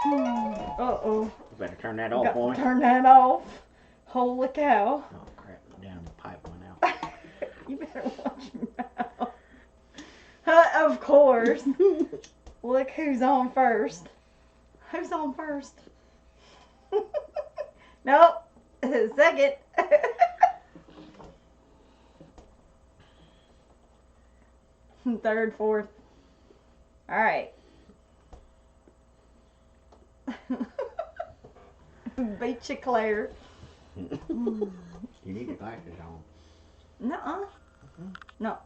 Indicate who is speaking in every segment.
Speaker 1: Uh-oh.
Speaker 2: You better turn that off, boy.
Speaker 1: Turn that off. Holy cow.
Speaker 2: Oh, crap. Down the pipe went out.
Speaker 1: You better watch your mouth. Of course. Look who's on first. Who's on first? Nope. Second. Third, fourth. All right. Beat you, Claire.
Speaker 2: You need your glasses on.
Speaker 1: Nuh-uh. No.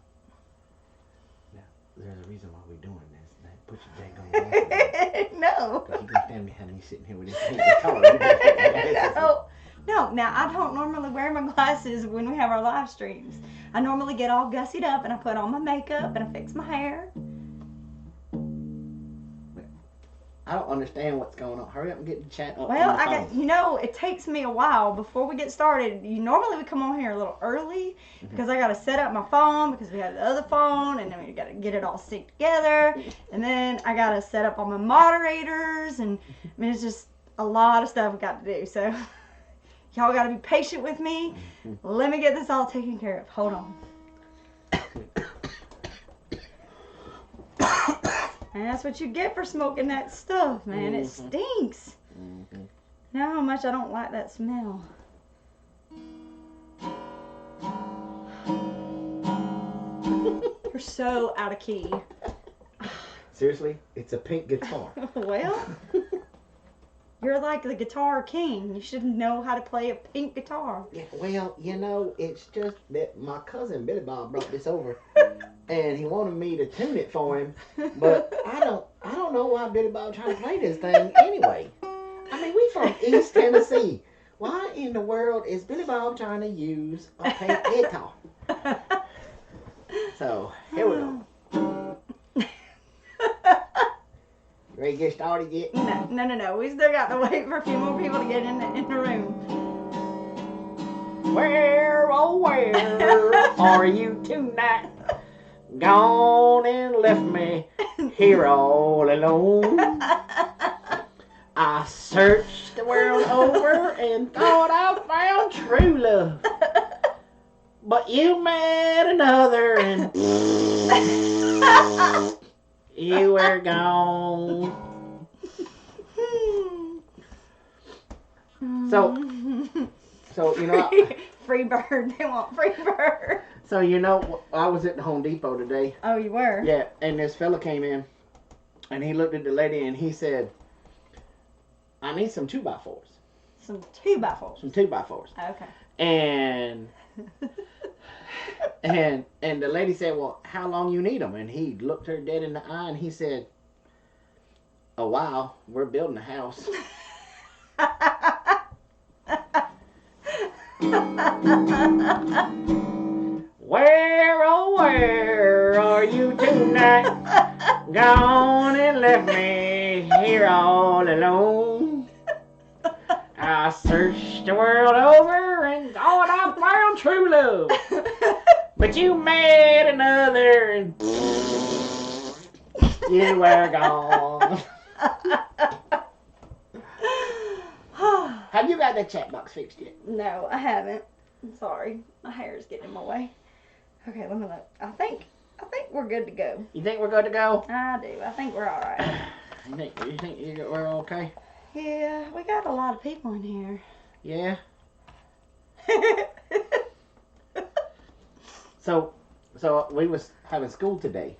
Speaker 2: Yeah, there's a reason why we're doing this. Put your daggone glasses on.
Speaker 1: No.
Speaker 2: Because you can stand behind me sitting here with this thing guitar.
Speaker 1: No, now I don't normally wear my glasses when we have our live streams. I normally get all gussied up and I put on my makeup and I fix my hair.
Speaker 2: I don't understand what's going on. Hurry up and get the chat up.
Speaker 1: Well, it takes me a while before we get started. Normally we come on here a little early because I got to set up my phone because we have the other phone and then we got to get it all synced together. And then I got to set up all my moderators and I mean, it's just a lot of stuff we got to do. So y'all got to be patient with me. Let me get this all taken care of. Hold on. And that's what you get for smoking that stuff, man. It stinks. You know how much I don't like that smell. You're so out of key.
Speaker 2: Seriously? It's a pink guitar.
Speaker 1: Well, you're like the guitar king. You should know how to play a pink guitar.
Speaker 2: Yeah, well, it's just that my cousin Billy Bob brought this over. And he wanted me to tune it for him, but I don't know why Billy Bob trying to play this thing anyway. I mean, we from East Tennessee. Why in the world is Billy Bob trying to use a pink guitar? So here we go. Ready to get started yet?
Speaker 1: No. We still got to wait for a few more people to get in the room.
Speaker 2: Where, oh where are you tonight? Gone and left me here all alone. I searched the world over and thought I found true love. But you met another and you were gone. So
Speaker 1: free bird. They want free bird.
Speaker 2: So I was at the Home Depot today.
Speaker 1: Oh, you were?
Speaker 2: Yeah, and this fella came in, and he looked at the lady and he said, "I need some 2x4s."
Speaker 1: Some 2x4s.
Speaker 2: Some 2x4s.
Speaker 1: Okay.
Speaker 2: And the lady said, "Well, how long you need them?" And he looked her dead in the eye and he said, "A while. We're building a house." Where, oh where are you tonight? Gone and left me here all alone. I searched the world over and thought I found true love. But you met another and you were gone. Have you got that chat box fixed yet?
Speaker 1: No, I haven't. I'm sorry. My hair is getting in my way. Okay, let me look. I think we're good to go.
Speaker 2: You think we're good to go?
Speaker 1: I do. I think we're all right.
Speaker 2: You think we're okay?
Speaker 1: Yeah, we got a lot of people in here.
Speaker 2: Yeah. So we was having school today.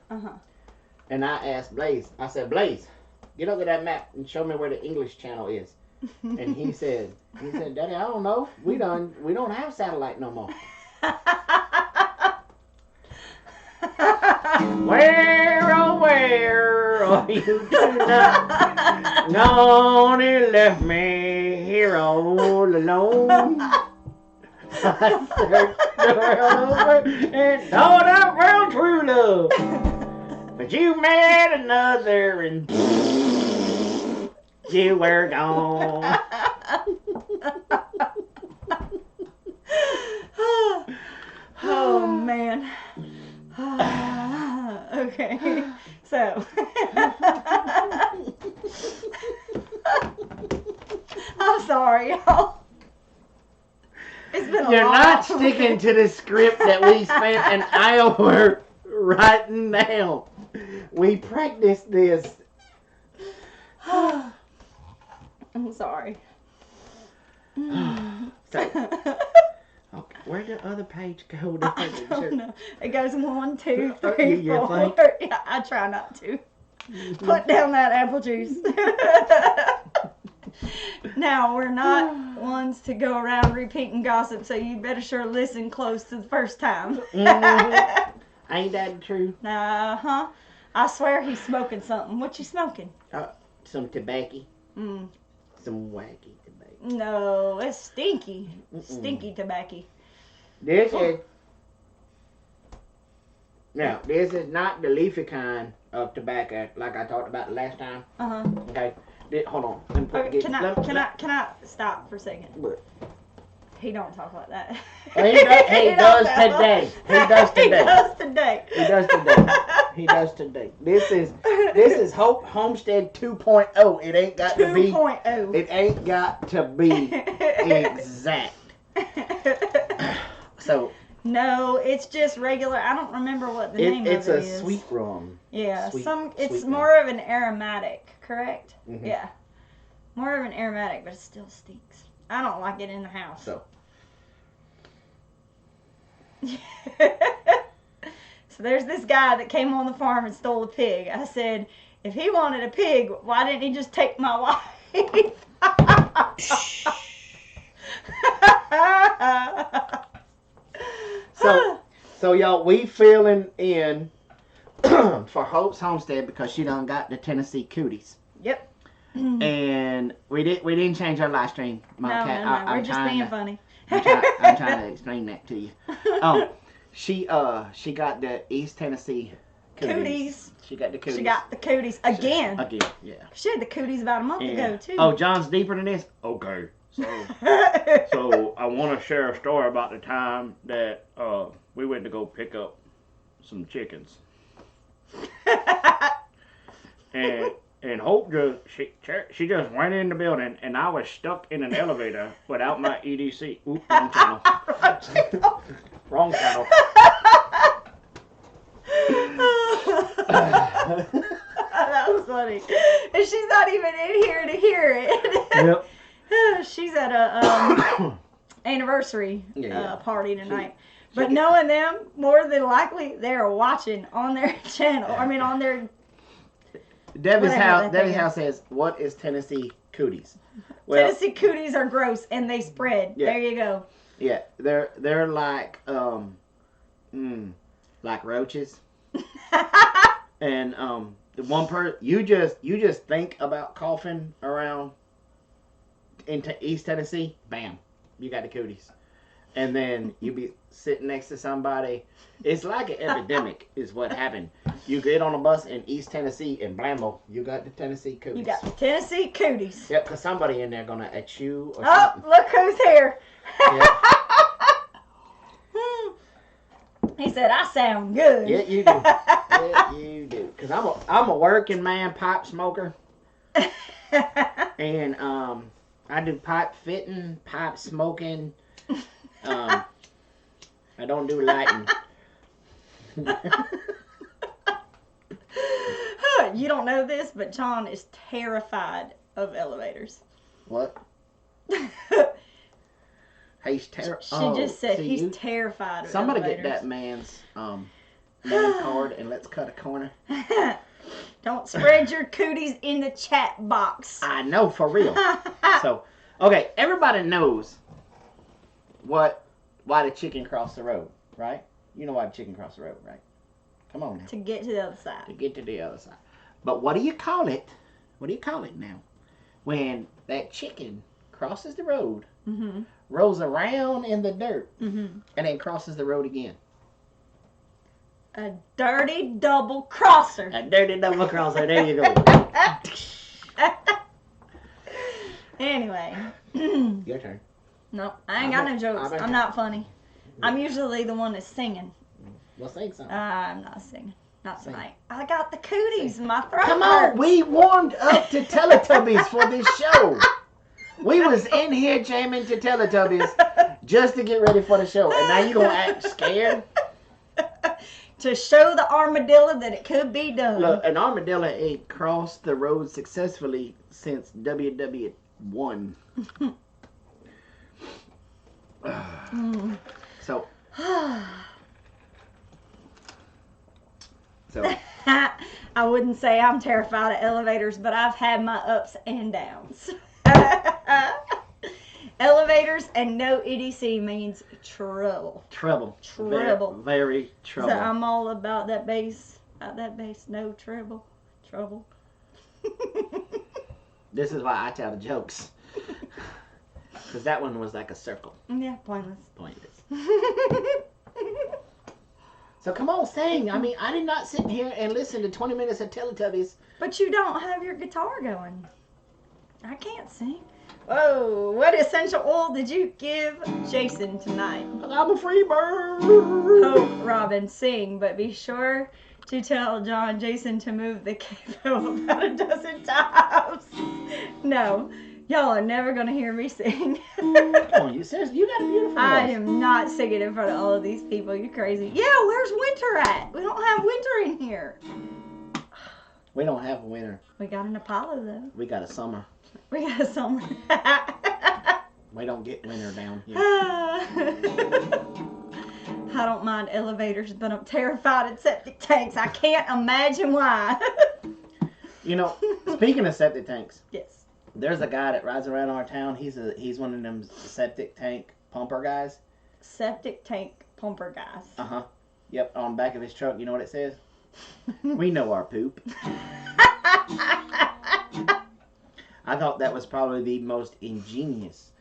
Speaker 2: And I asked Blaze. I said, "Blaze, get up to that map and show me where the English channel is." And he said, "Daddy, I don't know. We don't have satellite no more." Where, oh where are you tonight? Gone and left me here all alone. I searched the world over and thought I found true love. But you met another and you were gone.
Speaker 1: Oh man. Okay. So. I'm sorry, y'all. It's been a
Speaker 2: You're
Speaker 1: long
Speaker 2: not sticking to the script that we spent an hour writing down. We practiced this.
Speaker 1: I'm sorry.
Speaker 2: So, okay, where'd the other page go?
Speaker 1: I don't know. It goes 1, 2,
Speaker 2: You
Speaker 1: 3, 4.
Speaker 2: think?
Speaker 1: Yeah, I try not to. Put down that apple juice. Now, we're not ones to go around repeating gossip, so you better sure listen close to the first time.
Speaker 2: Ain't that true?
Speaker 1: Uh-huh. I swear he's smoking something. What you smoking?
Speaker 2: Some tobacco.
Speaker 1: Mm.
Speaker 2: Some wacky tobacco.
Speaker 1: No, it's stinky. Stinky tobacco.
Speaker 2: This is... Now, this is not the leafy kind of tobacco like I talked about last time.
Speaker 1: Uh-huh.
Speaker 2: Okay? Hold on. Let me put,
Speaker 1: Okay, can I stop for a second?
Speaker 2: What?
Speaker 1: He don't talk like that.
Speaker 2: Well, he does today. He does today.
Speaker 1: He does today.
Speaker 2: He does today. This is Homestead 2.0. It ain't got to be
Speaker 1: 2.0.
Speaker 2: It ain't got to be exact. So
Speaker 1: no, it's just regular. I don't remember what the name of it is.
Speaker 2: It's a sweet rum.
Speaker 1: Yeah, it's
Speaker 2: sweet
Speaker 1: more of an aromatic, correct?
Speaker 2: Mm-hmm.
Speaker 1: Yeah. More of an aromatic, but it still stinks. I don't like it in the house.
Speaker 2: So
Speaker 1: So there's this guy that came on the farm and stole a pig. I said, if he wanted a pig, why didn't he just take my wife?
Speaker 2: So y'all, we filling in for Hope's Homestead because she done got the Tennessee cooties.
Speaker 1: Yep.
Speaker 2: And we didn't change our live stream.
Speaker 1: No, we're just being funny.
Speaker 2: I'm trying to explain that to you. She got the East Tennessee cooties. She got the cooties.
Speaker 1: She got the cooties again.
Speaker 2: Again, yeah.
Speaker 1: She had the cooties about a month ago too.
Speaker 2: Oh, John's deeper than this. Okay, so I want to share a story about the time that we went to go pick up some chickens, and Hope she just went in the building, and I was stuck in an elevator without my EDC. Oop, wrong channel. Wrong channel.
Speaker 1: That was funny. And she's not even in here to hear it.
Speaker 2: Yep.
Speaker 1: She's at a anniversary party tonight. But knowing them, more than likely they're watching on their channel. I mean, on their.
Speaker 2: Debbie's house says, "What is Tennessee cooties?"
Speaker 1: Well, Tennessee cooties are gross and they spread. Yeah. There you go.
Speaker 2: Yeah, they're like roaches. And the one you just think about coughing around into East Tennessee, bam, you got the cooties. And then you be sitting next to somebody. It's like an epidemic is what happened. You get on a bus in East Tennessee and blammo, you got the Tennessee cooties.
Speaker 1: You got the Tennessee cooties.
Speaker 2: Yep, because somebody in there gonna chew or
Speaker 1: something. Oh, look who's here. Yep. He said, I sound good.
Speaker 2: Yeah, you do. Yeah, you do. Because I'm a working man pipe smoker. And I do pipe fitting, pipe smoking. I don't do lighting.
Speaker 1: You don't know this, but John is terrified of elevators.
Speaker 2: What? He's terrified.
Speaker 1: She just said he's terrified of
Speaker 2: somebody
Speaker 1: elevators.
Speaker 2: Get that man's name card and let's cut a corner.
Speaker 1: Don't spread your cooties in the chat box.
Speaker 2: I know, for real. So, okay, everybody knows why the chicken crossed the road, right? You know why the chicken crossed the road, right? Come on now.
Speaker 1: To get to the other side.
Speaker 2: To get to the other side. But what do you call it? What do you call it now? When that chicken crosses the road, rolls around in the dirt, and then crosses the road again.
Speaker 1: A dirty double crosser.
Speaker 2: A dirty double crosser. There you go.
Speaker 1: Anyway.
Speaker 2: Your turn.
Speaker 1: No, I ain't got no jokes. I'm not funny. I'm usually the one that's singing.
Speaker 2: Well, sing something.
Speaker 1: I'm not singing. Not tonight. I got the cooties in my throat.
Speaker 2: Come on, we warmed up to Teletubbies for this show. We was in here jamming to Teletubbies just to get ready for the show. And now you going to act scared?
Speaker 1: To show the armadillo that it could be done.
Speaker 2: Look, an armadillo ain't crossed the road successfully since WW1. So.
Speaker 1: I wouldn't say I'm terrified of elevators, but I've had my ups and downs. Elevators and no EDC means trouble.
Speaker 2: Trouble.
Speaker 1: Trouble.
Speaker 2: Very trouble.
Speaker 1: So I'm all about that bass. No trouble. Trouble.
Speaker 2: This is why I tell the jokes. Because that one was like a circle.
Speaker 1: Yeah, pointless.
Speaker 2: So come on, sing. I mean, I did not sit here and listen to 20 minutes of Teletubbies.
Speaker 1: But you don't have your guitar going. I can't sing. Whoa, what essential oil did you give Jason tonight?
Speaker 2: I'm a free bird.
Speaker 1: Hope, Robin, sing, but be sure to tell John Jason to move the capo about a dozen times. No, y'all are never going to hear me sing.
Speaker 2: Come on, you got a beautiful voice.
Speaker 1: I am not singing in front of all of these people. You crazy. Yeah, where's winter at? We don't have winter in here.
Speaker 2: We don't have a winter.
Speaker 1: We got an Apollo, though.
Speaker 2: We got a summer.
Speaker 1: We got a summer.
Speaker 2: We don't get winter down here.
Speaker 1: I don't mind elevators, but I'm terrified of septic tanks. I can't imagine why.
Speaker 2: You know, speaking of septic tanks.
Speaker 1: Yes.
Speaker 2: There's a guy that rides around our town. He's one of them septic tank pumper guys.
Speaker 1: Septic tank pumper guys.
Speaker 2: Uh-huh. Yep, on the back of his truck, you know what it says? We know our poop. I thought that was probably the most ingenious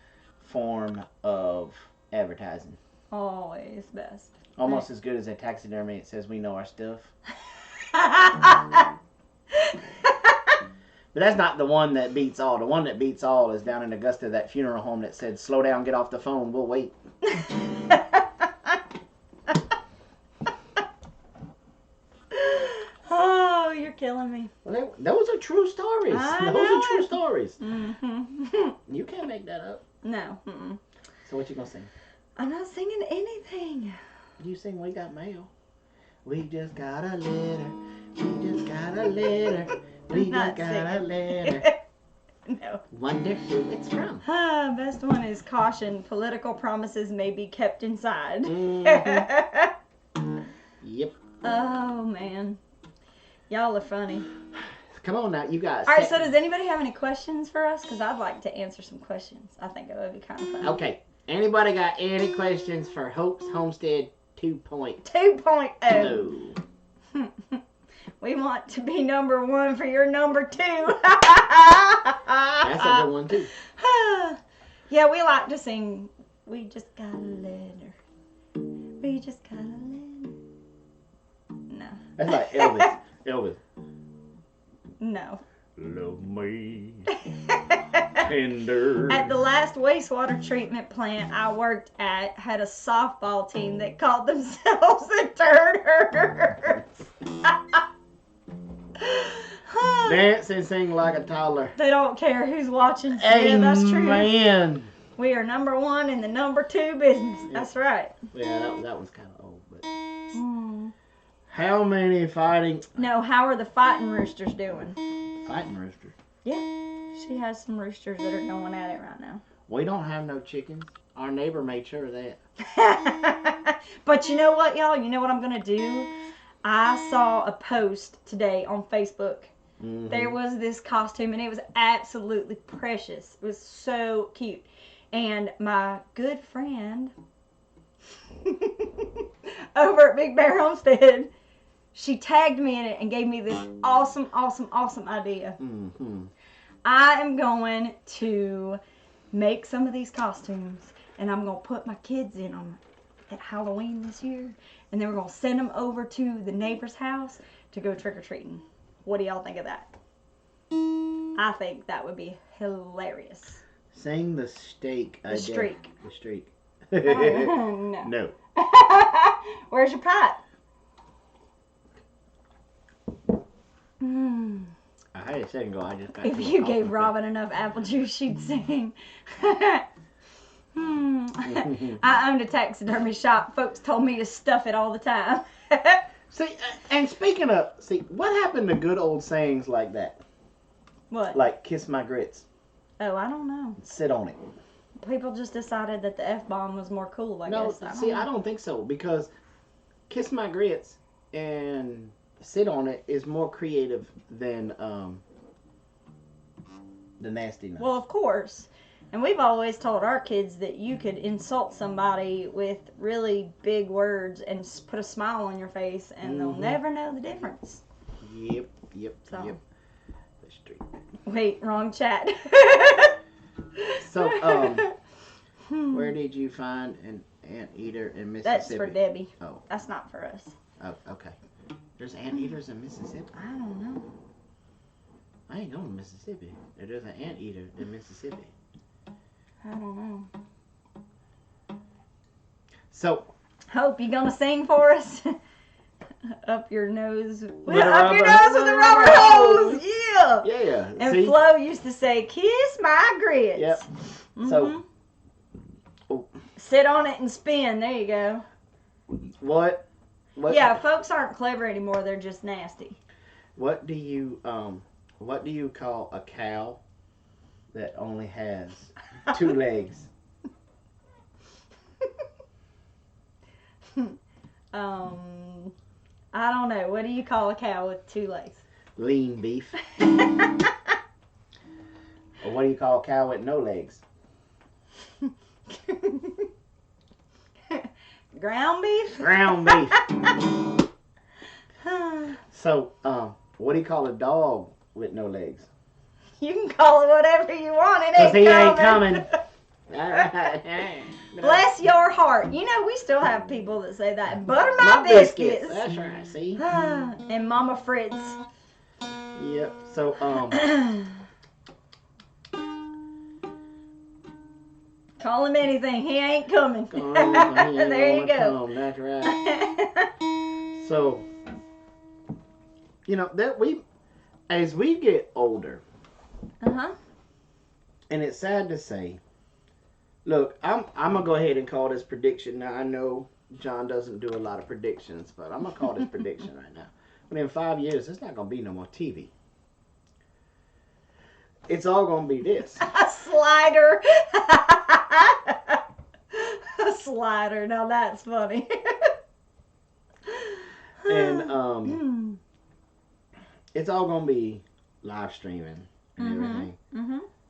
Speaker 2: form of advertising.
Speaker 1: Always best.
Speaker 2: Almost as good as a taxidermy. It says we know our stuff. But that's not the one that beats all. The one that beats all is down in Augusta, that funeral home that said, slow down, get off the phone, we'll wait.
Speaker 1: Oh, you're killing me.
Speaker 2: Well, those are true stories. Those are true stories.
Speaker 1: Mm-hmm.
Speaker 2: You can't make that up.
Speaker 1: No. Mm-mm.
Speaker 2: So what you gonna sing?
Speaker 1: I'm not singing anything.
Speaker 2: You sing We Got Mail. We just got a letter. We just got a letter. We just got a letter.
Speaker 1: No.
Speaker 2: Wonder who it's from.
Speaker 1: Best one is caution. Political promises may be kept inside.
Speaker 2: Mm-hmm. Yep.
Speaker 1: Oh, man. Y'all are funny.
Speaker 2: Come on now, you guys.
Speaker 1: All right, so does anybody have any questions for us? Because I'd like to answer some questions. I think it would be kind of fun.
Speaker 2: Okay. Anybody got any questions for Hope's Homestead 2.0?
Speaker 1: 2.0. We want to be number one for your number two.
Speaker 2: That's a good one, too.
Speaker 1: Yeah, we like to sing, we just got a letter. We just got a letter. No.
Speaker 2: That's like Elvis. Elvis.
Speaker 1: No.
Speaker 2: Love me tender.
Speaker 1: At the last wastewater treatment plant I worked at had a softball team that called themselves the Turd Herders.
Speaker 2: Dance and sing like a toddler.
Speaker 1: They don't care who's watching.
Speaker 2: Amen.
Speaker 1: Yeah, that's true.
Speaker 2: Man.
Speaker 1: We are number one in the number two business.
Speaker 2: Yep.
Speaker 1: That's right.
Speaker 2: Yeah, that one's kind of old. But
Speaker 1: Mm.
Speaker 2: how many fighting
Speaker 1: No, how are the fighting roosters doing?
Speaker 2: roosters?
Speaker 1: Yeah, she has some roosters that are going at it right now.
Speaker 2: We don't have no chickens. Our neighbor made sure of that.
Speaker 1: But you know what, y'all? You know what I'm going to do? I saw a post today on Facebook.
Speaker 2: Mm-hmm.
Speaker 1: There was this costume, and it was absolutely precious. It was so cute. And my good friend over at Big Bear Homestead, she tagged me in it and gave me this awesome idea.
Speaker 2: Mm-hmm.
Speaker 1: I am going to make some of these costumes, and I'm going to put my kids in them at Halloween this year, and then we're going to send them over to the neighbor's house to go trick-or-treating. What do y'all think of that? I think that would be hilarious.
Speaker 2: Sing the steak.
Speaker 1: The streak.
Speaker 2: The streak.
Speaker 1: No.
Speaker 2: No.
Speaker 1: Where's your pot?
Speaker 2: Hey, a second ago, I just got
Speaker 1: If you gave Robin enough apple juice, she'd sing. I owned a taxidermy shop. Folks told me to stuff it all the time.
Speaker 2: See, and speaking of, what happened to good old sayings like that?
Speaker 1: What?
Speaker 2: Like, kiss my grits.
Speaker 1: Oh, I don't know.
Speaker 2: Sit on it.
Speaker 1: People just decided that the F-bomb was more cool, I guess.
Speaker 2: I don't think so. Because kiss my grits and sit on it is more creative than the nastiness.
Speaker 1: Well, of course. And we've always told our kids that you could insult somebody with really big words and put a smile on your face, and they'll never know the difference.
Speaker 2: Yep.
Speaker 1: So.
Speaker 2: That's true.
Speaker 1: Wait, wrong chat.
Speaker 2: So, where did you find an anteater in Mississippi?
Speaker 1: That's for Debbie.
Speaker 2: Oh.
Speaker 1: That's not for us.
Speaker 2: Oh, okay. There's anteaters in Mississippi?
Speaker 1: I don't know.
Speaker 2: I ain't going to Mississippi. There's an anteater in Mississippi.
Speaker 1: I don't know.
Speaker 2: So.
Speaker 1: Hope, you gonna sing for us? Up your nose. Up
Speaker 2: With
Speaker 1: your nose with a rubber hose. Yeah.
Speaker 2: Yeah.
Speaker 1: And
Speaker 2: see?
Speaker 1: Flo used to say, kiss my grits.
Speaker 2: Yep. So. Oh.
Speaker 1: Sit on it and spin. There you go.
Speaker 2: What?
Speaker 1: Yeah, folks aren't clever anymore. They're just nasty.
Speaker 2: What do you call a cow that only has 2 legs?
Speaker 1: I don't know. What do you call a cow with 2 legs?
Speaker 2: Lean beef. Or what do you call a cow with no legs?
Speaker 1: Ground beef?
Speaker 2: Ground beef. So, what do you call a dog with no legs?
Speaker 1: You can call it whatever you want. It ain't
Speaker 2: he ain't coming.
Speaker 1: Bless your heart. You know, we still have people that say that. Butter my biscuits.
Speaker 2: That's right, see?
Speaker 1: And Mama Fritz.
Speaker 2: Yep. So,
Speaker 1: call him anything. He ain't coming.
Speaker 2: There
Speaker 1: you go.
Speaker 2: That's right. So, you know, as we get older, and it's sad to say, look, I'm gonna go ahead and call this prediction. Now I know John doesn't do a lot of predictions, but I'm gonna call this prediction right now. But in 5 years, there's not gonna be no more TV. It's all gonna be this.
Speaker 1: A slider. A slider. Now that's funny.
Speaker 2: And it's all gonna be live streaming and everything.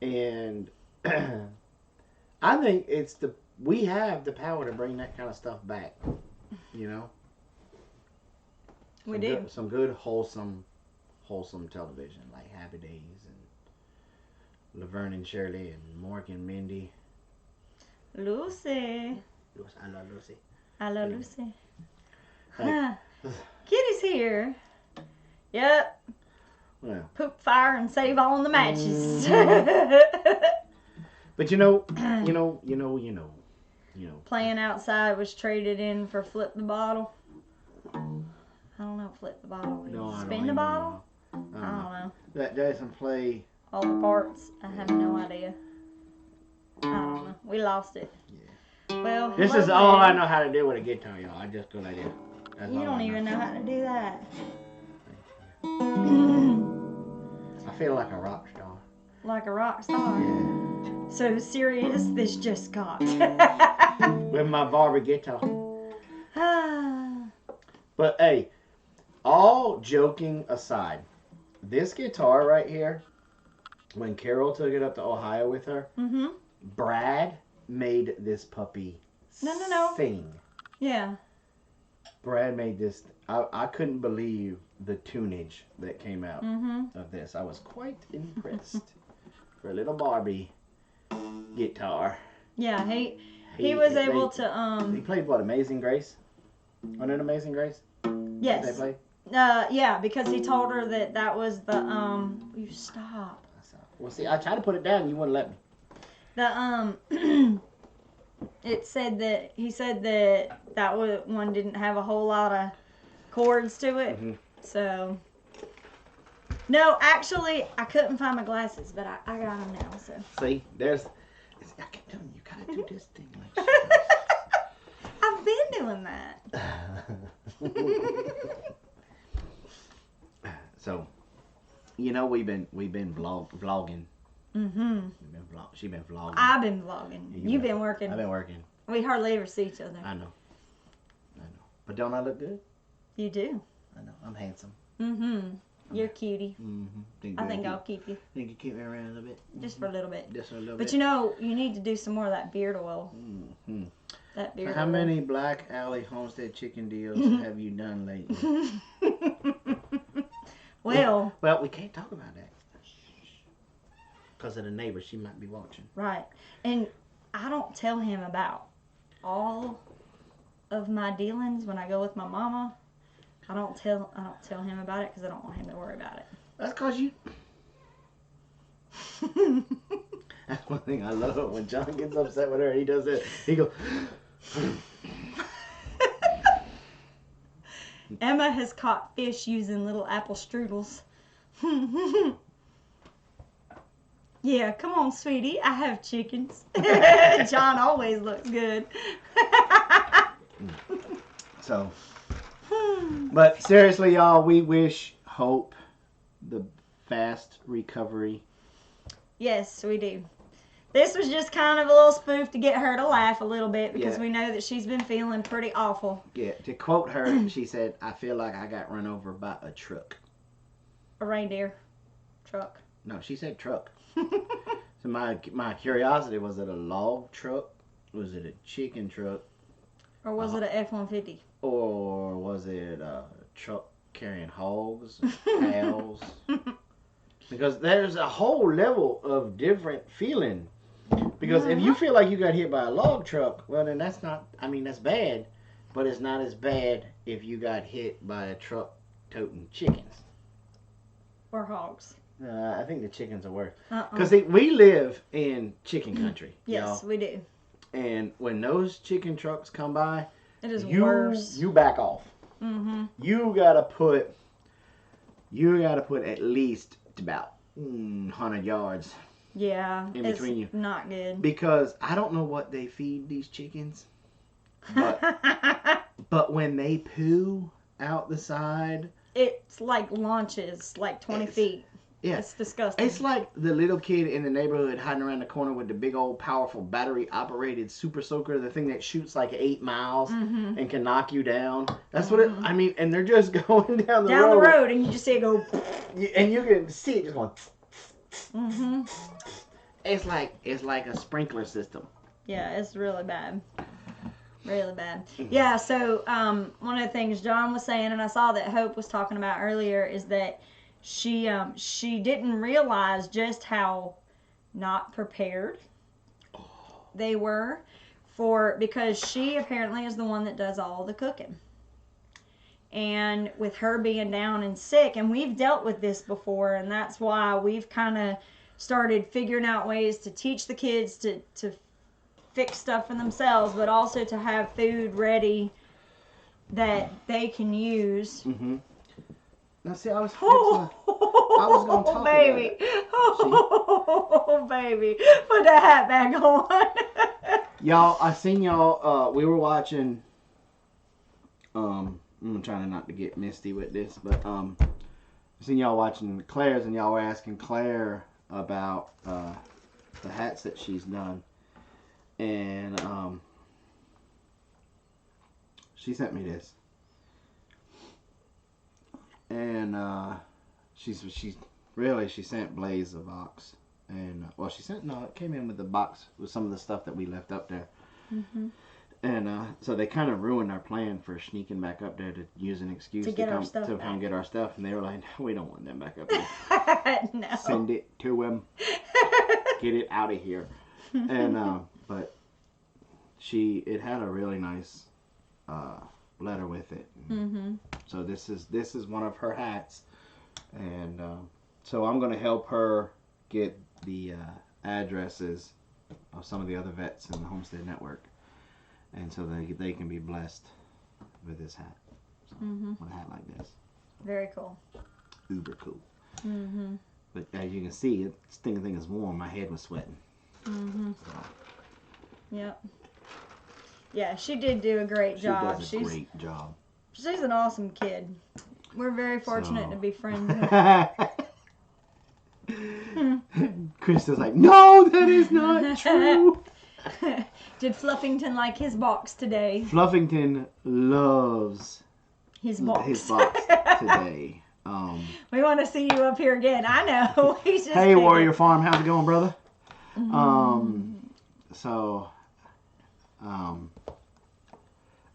Speaker 2: And I think we have the power to bring that kind of stuff back. You know.
Speaker 1: We do.
Speaker 2: Some good wholesome television like Happy Days and Laverne and Shirley and Mork and Mindy.
Speaker 1: Lucy.
Speaker 2: I love Lucy.
Speaker 1: I love Lucy.
Speaker 2: Like,
Speaker 1: Kitty's here. Yep.
Speaker 2: Well.
Speaker 1: Poop fire and save all the matches.
Speaker 2: But you know.
Speaker 1: Playing outside was traded in for flip the bottle. I don't know, flip the bottle. Spin the bottle? I don't know.
Speaker 2: That doesn't play.
Speaker 1: All the parts? I have no idea. I don't know. We lost it.
Speaker 2: Yeah.
Speaker 1: Well,
Speaker 2: this is all I know how to do with a guitar, y'all. I just go like this.
Speaker 1: You don't even know how to do that.
Speaker 2: I feel like a rock star.
Speaker 1: Like a rock star?
Speaker 2: Yeah.
Speaker 1: So serious this just got.
Speaker 2: With my Barbie guitar. But hey, all joking aside, this guitar right here, when Carol took it up to Ohio with her, Brad made this puppy sing.
Speaker 1: Yeah.
Speaker 2: Brad made this. I couldn't believe the tunage that came out of this. I was quite impressed. For a little Barbie guitar.
Speaker 1: Yeah, he was able to
Speaker 2: He played what, Amazing Grace? On an Amazing Grace?
Speaker 1: Yes.
Speaker 2: Did they play?
Speaker 1: Yeah, because he told her that was the you stop.
Speaker 2: Well, see, I tried to put it down, you wouldn't let me.
Speaker 1: The it said that he said that one didn't have a whole lot of chords to it, so No, actually, I couldn't find my glasses, but I got them now. So.
Speaker 2: See, I kept telling you, you gotta do this thing like
Speaker 1: I've been doing that.
Speaker 2: So, you know, we've been vlogging.
Speaker 1: Mm-hmm.
Speaker 2: She been vlogging.
Speaker 1: I've been vlogging. You've been working.
Speaker 2: I've been working.
Speaker 1: We hardly ever see each other.
Speaker 2: I know. But don't I look good?
Speaker 1: You do.
Speaker 2: I know. I'm handsome.
Speaker 1: Mm-hmm. You're a cutie.
Speaker 2: Mm-hmm.
Speaker 1: I think I'll keep you.
Speaker 2: Think you keep me around a little bit?
Speaker 1: Just for a little bit.
Speaker 2: Just for a little bit.
Speaker 1: But you know, you need to do some more of that beard oil.
Speaker 2: Mm-hmm.
Speaker 1: That beard
Speaker 2: How
Speaker 1: oil.
Speaker 2: many Black Alley Homestead chicken deals have you done lately?
Speaker 1: Well,
Speaker 2: we can't talk about that. Because of the neighbor, she might be watching.
Speaker 1: Right. And I don't tell him about all of my dealings when I go with my mama. I don't tell him about it because I don't want him to worry about it.
Speaker 2: That's because you... That's one thing I love. When John gets upset with her, he does it. He goes...
Speaker 1: Emma has caught fish using little apple strudels. Yeah, come on, sweetie. I have chickens. John always looks good.
Speaker 2: So, but seriously, y'all, we wish Hope the fast recovery.
Speaker 1: Yes, we do. This was just kind of a little spoof to get her to laugh a little bit because we know that she's been feeling pretty awful.
Speaker 2: Yeah, to quote her, she said, "I feel like I got run over by a truck."
Speaker 1: A reindeer truck.
Speaker 2: No, she said truck. So my curiosity, was it a log truck? Was it a chicken truck?
Speaker 1: Or was it a F-150?
Speaker 2: Or was it a truck carrying hogs, cows? Because there's a whole level of different feeling. Because if you feel like you got hit by a log truck, well then that's not, I mean that's bad, but it's not as bad if you got hit by a truck toting chickens.
Speaker 1: Or hogs.
Speaker 2: I think the chickens are worse. Because we live in chicken country.
Speaker 1: Yes,
Speaker 2: y'all.
Speaker 1: we do.
Speaker 2: And when those chicken trucks come by,
Speaker 1: it is worse.
Speaker 2: You back off.
Speaker 1: Mm-hmm.
Speaker 2: You gotta put at least about 100 yards.
Speaker 1: Yeah,
Speaker 2: in between you.
Speaker 1: Not good.
Speaker 2: Because I don't know what they feed these chickens, but when they poo out the side,
Speaker 1: it's like launches like 20 feet. Yeah. It's disgusting.
Speaker 2: It's like the little kid in the neighborhood hiding around the corner with the big old powerful battery operated super soaker, the thing that shoots like 8 miles and can knock you down. That's what I mean, and they're just going down the road
Speaker 1: and you just see it go
Speaker 2: and you can see it just going It's like a sprinkler system.
Speaker 1: Yeah, it's really bad. Really bad. Yeah, so one of the things John was saying, and I saw that Hope was talking about earlier, is that she didn't realize just how not prepared they were because she apparently is the one that does all the cooking. And with her being down and sick, and we've dealt with this before, and that's why we've kind of started figuring out ways to teach the kids to fix stuff for themselves, but also to have food ready that they can use.
Speaker 2: Now see, I was going to talk
Speaker 1: baby.
Speaker 2: about it.
Speaker 1: Oh, baby. Put that hat back on.
Speaker 2: Y'all, I seen y'all, we were watching, I'm trying not to get misty with this, but I seen y'all watching Claire's, and y'all were asking Claire about the hats that she's done. And she sent me this. And she sent Blaze a box, and it came in with the box with some of the stuff that we left up there. And so they kind of ruined our plan for sneaking back up there to use an excuse to come get our stuff, and they were like, no, we don't want them back up there.
Speaker 1: No.
Speaker 2: Send it to them. Get it out of here. And but it had a really nice letter with it. So this is one of her hats, and so I'm gonna help her get the addresses of some of the other vets in the Homestead Network, and so they can be blessed with this hat. So with a hat like this.
Speaker 1: Very cool.
Speaker 2: Uber cool.
Speaker 1: Mm-hmm.
Speaker 2: But as you can see, this thing is warm. My head was sweating.
Speaker 1: Mm-hmm. Yep. Yeah, she did do a great job.
Speaker 2: She does a great job.
Speaker 1: She's an awesome kid. We're very fortunate to be friends with.
Speaker 2: Krista's like, no, that is not true.
Speaker 1: Did Fluffington like his box today?
Speaker 2: Fluffington loves
Speaker 1: his box
Speaker 2: today.
Speaker 1: We want to see you up here again. I know. He's just
Speaker 2: hey, Warrior Farm, how's it going, brother?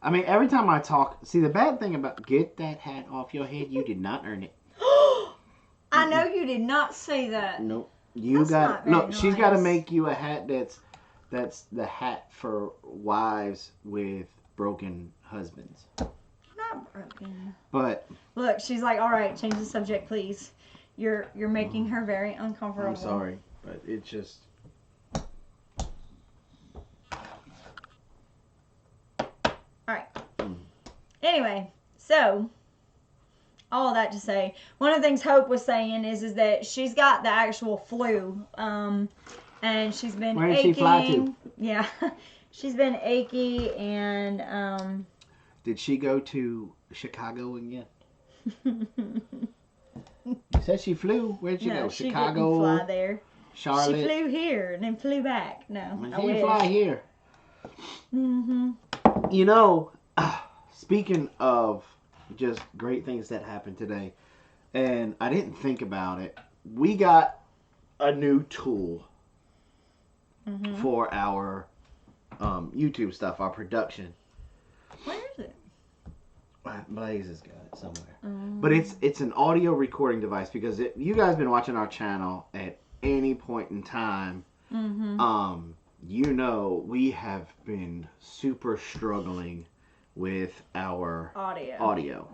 Speaker 2: I mean, every time I talk, see, the bad thing about get that hat off your head, you did not earn it.
Speaker 1: I know you did not say that.
Speaker 2: Nope. You got look. She's got to make you a hat that's the hat for wives with broken husbands.
Speaker 1: Not broken.
Speaker 2: But
Speaker 1: look, she's like, all right, change the subject, please. You're making her very uncomfortable.
Speaker 2: I'm sorry, but it just.
Speaker 1: All right. Anyway, so all of that to say, one of the things Hope was saying is that she's got the actual flu, and she's been
Speaker 2: Where did
Speaker 1: aching.
Speaker 2: she fly to?
Speaker 1: Yeah, she's been achy, and
Speaker 2: Did she go to Chicago again? You said she flew. Where did she go?
Speaker 1: She
Speaker 2: Chicago.
Speaker 1: didn't fly there.
Speaker 2: Charlotte.
Speaker 1: She flew here and then flew back. No,
Speaker 2: She didn't fly here.
Speaker 1: Mm-hmm.
Speaker 2: You know, speaking of just great things that happened today, and I didn't think about it, we got a new tool for our YouTube stuff, our production.
Speaker 1: Where is it?
Speaker 2: Blaze has got it somewhere. But it's an audio recording device because you guys been watching our channel at any point in time. You know, we have been super struggling with our audio.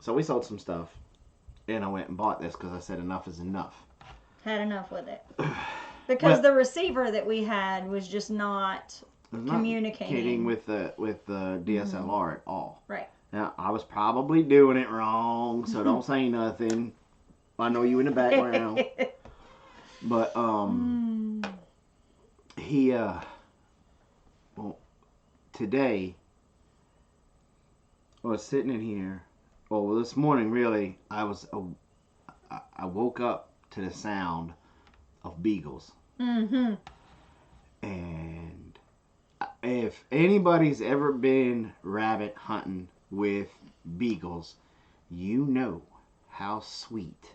Speaker 2: So we sold some stuff, and I went and bought this because I said enough is enough.
Speaker 1: Had enough with it. Because the receiver that we had was just not communicating
Speaker 2: with the DSLR at all.
Speaker 1: Right.
Speaker 2: Now, I was probably doing it wrong, so don't say nothing. I know you in the background. But he well, today I was sitting in here. Well, this morning really, I woke up to the sound of beagles. And if anybody's ever been rabbit hunting with beagles, you know how sweet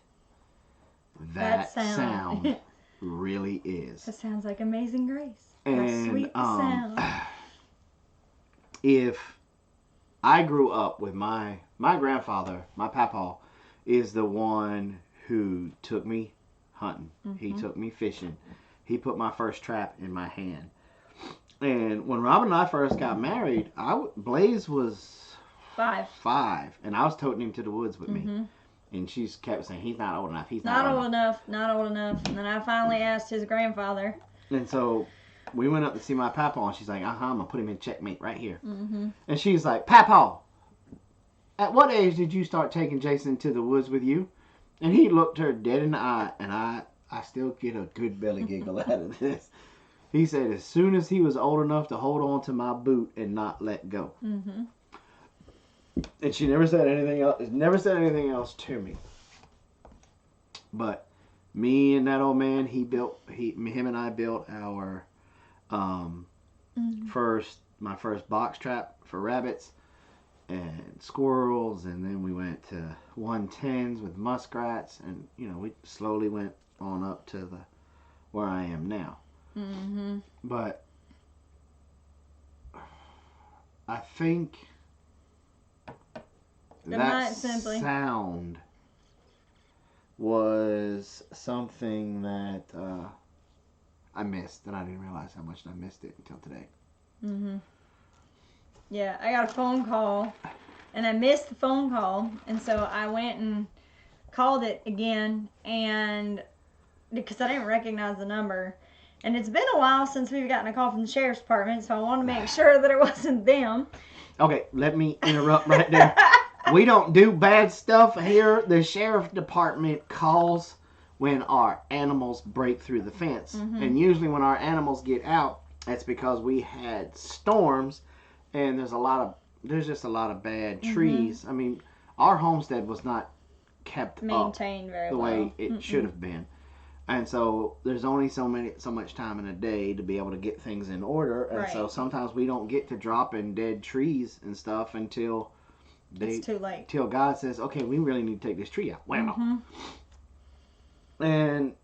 Speaker 2: that sound really is.
Speaker 1: That sounds like Amazing Grace.
Speaker 2: And
Speaker 1: sweet sound.
Speaker 2: If I grew up with my grandfather, my papa, is the one who took me hunting. He took me fishing. He put my first trap in my hand. And when Robin and I first got married, Blaze was 5, and I was toting him to the woods with me. And she kept saying, he's not old enough. He's not old enough.
Speaker 1: Not old enough. And then I finally asked his grandfather.
Speaker 2: And so we went up to see my papa, and she's like, I'm going to put him in checkmate right here. And she's like, Papa, at what age did you start taking Jason to the woods with you? And he looked her dead in the eye, and I still get a good belly giggle out of this. He said as soon as he was old enough to hold on to my boot and not let go. And she never said anything else. Never said anything else to me. But me and that old man, him and I built our my first box trap for rabbits and squirrels, and then we went to 110s with muskrats, and we slowly went on up to where I am now. But I think that sound was something that I missed, and I didn't realize how much I missed it until today.
Speaker 1: Yeah, I got a phone call, and I missed the phone call, and so I went and called it again, and because I didn't recognize the number. And it's been a while since we've gotten a call from the sheriff's department, so I wanted to make sure that it wasn't them.
Speaker 2: Okay, let me interrupt right there. We don't do bad stuff here. The sheriff department calls when our animals break through the fence. And usually when our animals get out, that's because we had storms and there's just a lot of bad trees. I mean, our homestead was not kept
Speaker 1: maintained
Speaker 2: up
Speaker 1: very
Speaker 2: the
Speaker 1: well.
Speaker 2: way it should have been. And so there's only so much time in a day to be able to get things in order. And so sometimes we don't get to dropping dead trees and stuff until
Speaker 1: it's too late.
Speaker 2: Till God says, okay, we really need to take this tree out. Wow. And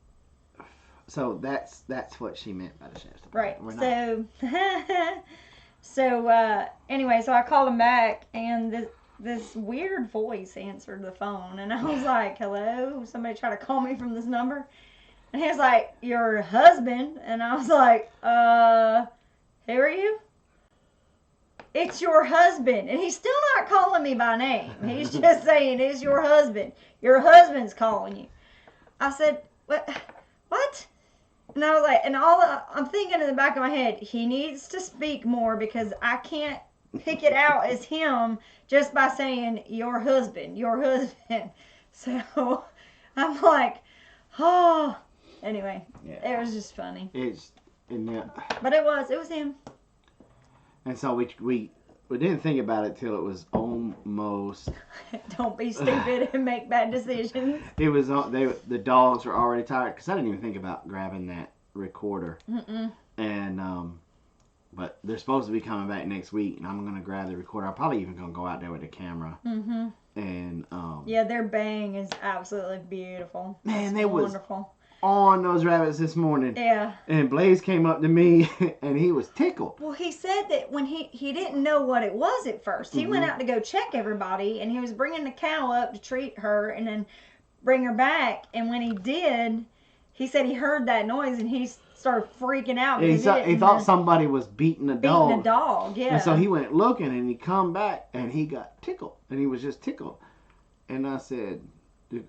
Speaker 2: so that's what she meant by the sheriff's department.
Speaker 1: Right. So anyway, so I called him back, and this weird voice answered the phone, and I was like, hello? Somebody tried to call me from this number? And he was like, your husband? And I was like, who are you? It's your husband. And he's still not calling me by name. He's just saying, it's your husband. Your husband's calling you. I said, what? And I was like, and I'm thinking in the back of my head, he needs to speak more because I can't pick it out as him just by saying, your husband. So I'm like, oh. Anyway, it was just funny. But it was him.
Speaker 2: And so we didn't think about it till it was almost.
Speaker 1: Don't be stupid and make bad decisions.
Speaker 2: It was the dogs were already tired because I didn't even think about grabbing that recorder. And but they're supposed to be coming back next week, and I'm gonna grab the recorder. I'm probably even gonna go out there with the camera. And
Speaker 1: yeah, their bang is absolutely beautiful.
Speaker 2: Man, they was
Speaker 1: wonderful.
Speaker 2: On those rabbits this morning.
Speaker 1: Yeah.
Speaker 2: And Blaze came up to me and he was tickled.
Speaker 1: Well, he said that when he didn't know what it was at first. He went out to go check everybody, and he was bringing the cow up to treat her and then bring her back. And when he did, he said he heard that noise and he started freaking out.
Speaker 2: He thought somebody was beating a dog.
Speaker 1: Beating a dog, yeah.
Speaker 2: And so he went looking and he come back and he got tickled. And he was just tickled. And I said,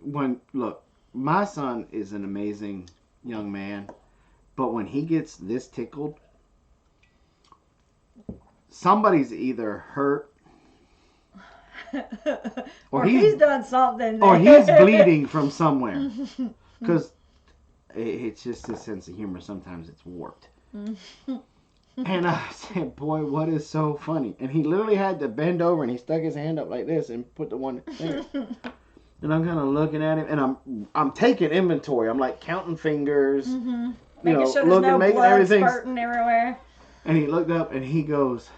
Speaker 2: look, my son is an amazing young man, but when he gets this tickled, somebody's either hurt
Speaker 1: or he's done something.
Speaker 2: Or he's bleeding from somewhere. Because it's just his sense of humor. Sometimes it's warped. And I said, boy, what is so funny? And he literally had to bend over and he stuck his hand up like this and put the one finger. And I'm kind of looking at him, and I'm taking inventory. I'm like counting fingers,
Speaker 1: making sure there's no blood spurting everywhere.
Speaker 2: And he looked up and he goes,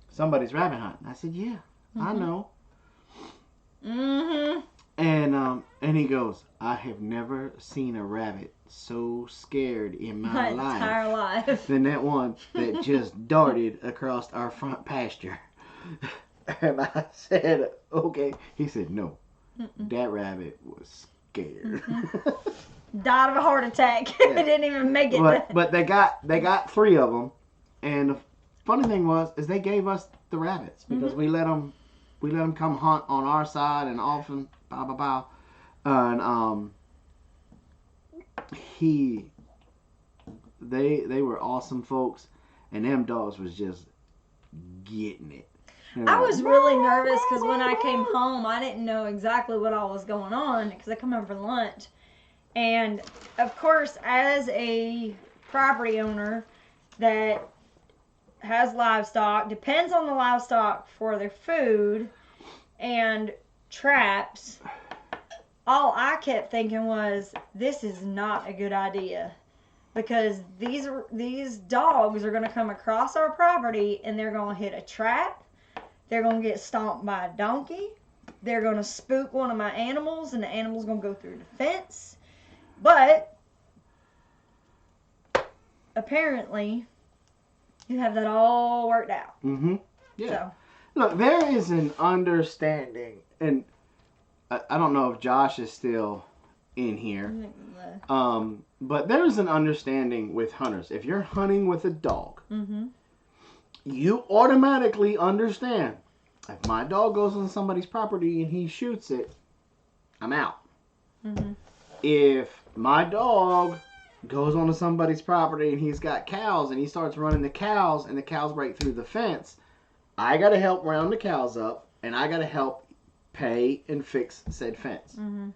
Speaker 2: "Somebody's rabbit hunting." I said, "Yeah, I know." And he goes, "I have never seen a rabbit so scared in my
Speaker 1: entire life
Speaker 2: than that one that just darted across our front pasture." And I said, "Okay." He said, "No." That rabbit was scared.
Speaker 1: Died of a heart attack. It didn't even make it.
Speaker 2: But they got 3 of them, and the funny thing is they gave us the rabbits because we let them come hunt on our side and often and they were awesome folks, and them dogs was just getting it.
Speaker 1: I was really nervous because when I came home, I didn't know exactly what all was going on because I come home for lunch. And, of course, as a property owner that has livestock, depends on the livestock for their food and traps, all I kept thinking was, this is not a good idea. Because these dogs are going to come across our property and they're going to hit a trap. They're going to get stomped by a donkey. They're going to spook one of my animals, and the animal's going to go through the fence. But apparently, you have that all worked out.
Speaker 2: Yeah.
Speaker 1: So.
Speaker 2: Look, there is an understanding, and I don't know if Josh is still in here, but there is an understanding with hunters. If you're hunting with a dog, you automatically understand, if my dog goes on somebody's property and he shoots it, I'm out. If my dog goes onto somebody's property and he's got cows and he starts running the cows and the cows break through the fence, I got to help round the cows up and I got to help pay and fix said fence.
Speaker 1: Mm-hmm.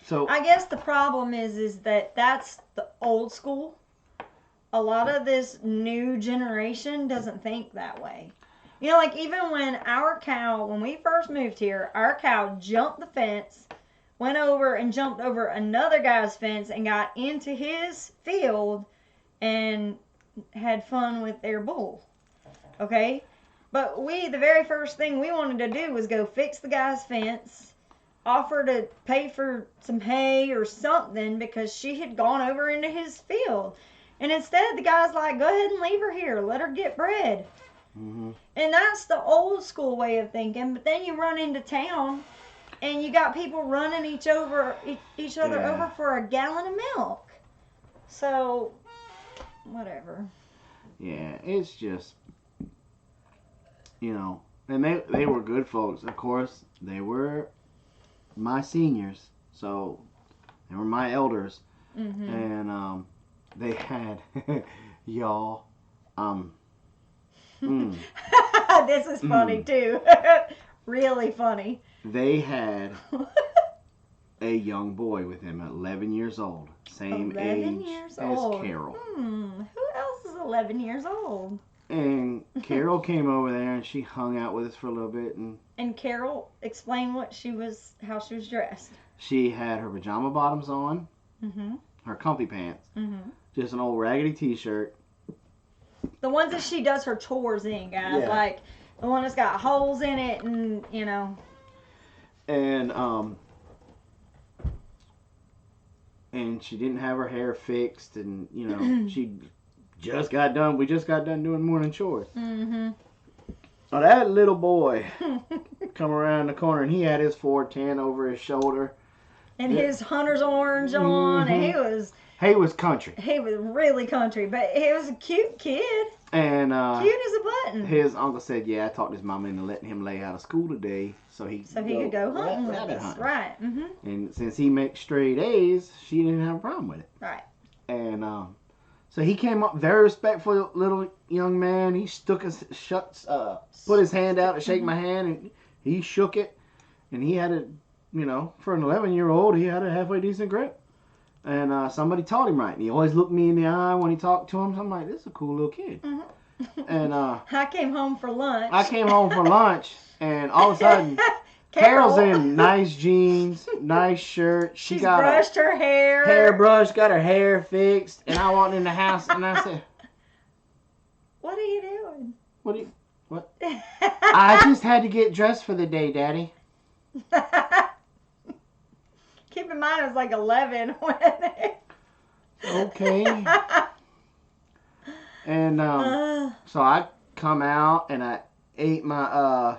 Speaker 2: So
Speaker 1: I guess the problem is that that's the old school. A lot of this new generation doesn't think that way. You know, like even when we first moved here, our cow jumped the fence, went over and jumped over another guy's fence and got into his field and had fun with their bull. Okay? But the very first thing we wanted to do was go fix the guy's fence, offer to pay for some hay or something because she had gone over into his field. And instead, the guy's like, go ahead and leave her here. Let her get bred.
Speaker 2: Mm-hmm.
Speaker 1: And that's the old school way of thinking. But then you run into town and you got people running each other over for a gallon of milk. So, whatever.
Speaker 2: Yeah, it's just, you know, and they were good folks. Of course, they were my seniors, so they were my elders.
Speaker 1: Mm-hmm.
Speaker 2: And they had, y'all,
Speaker 1: This is funny too. Really funny.
Speaker 2: They had a young boy with him, 11 years old. Same
Speaker 1: 11
Speaker 2: age
Speaker 1: years
Speaker 2: as
Speaker 1: old.
Speaker 2: Carol.
Speaker 1: Who else is 11 years old?
Speaker 2: And Carol came over there and she hung out with us for a little bit.
Speaker 1: And Carol, explain how she was dressed.
Speaker 2: She had her pajama bottoms on,
Speaker 1: Mm-hmm.
Speaker 2: her comfy pants,
Speaker 1: Mm-hmm.
Speaker 2: just an old raggedy t-shirt.
Speaker 1: The ones that she does her chores in, guys.
Speaker 2: Yeah.
Speaker 1: Like the one that's got holes in it and, you know.
Speaker 2: And she didn't have her hair fixed, and, you know, we just got done doing morning chores.
Speaker 1: Mm-hmm.
Speaker 2: Now that little boy come around the corner, and he had his 410 over his shoulder.
Speaker 1: And his hunter's orange on, and he was
Speaker 2: country.
Speaker 1: He was really country, but he was a cute kid.
Speaker 2: And
Speaker 1: cute as a button.
Speaker 2: His uncle said, yeah, I talked his mama into letting him lay out of school today so he
Speaker 1: could go hunting with
Speaker 2: rabbit
Speaker 1: us.
Speaker 2: hunting.
Speaker 1: Right. Mm-hmm.
Speaker 2: And since he makes straight A's, she didn't have a problem with it.
Speaker 1: Right.
Speaker 2: And so he came up, very respectful little young man. He put his hand out to shake my hand, and he shook it. And he had for an 11-year-old, he had a halfway decent grip. And somebody taught him right. And he always looked me in the eye when he talked to him. So I'm like, this is a cool little kid.
Speaker 1: Mm-hmm.
Speaker 2: And
Speaker 1: I came home for lunch.
Speaker 2: And all of a sudden, Carol's in nice jeans, nice shirt.
Speaker 1: She's brushed her hair.
Speaker 2: Hair brushed, got her hair fixed. And I walked in the house and I said,
Speaker 1: what are you doing?
Speaker 2: What? I just had to get dressed for the day, Daddy.
Speaker 1: Keep in mind, I was like 11 when.
Speaker 2: Okay. And so I come out and I ate my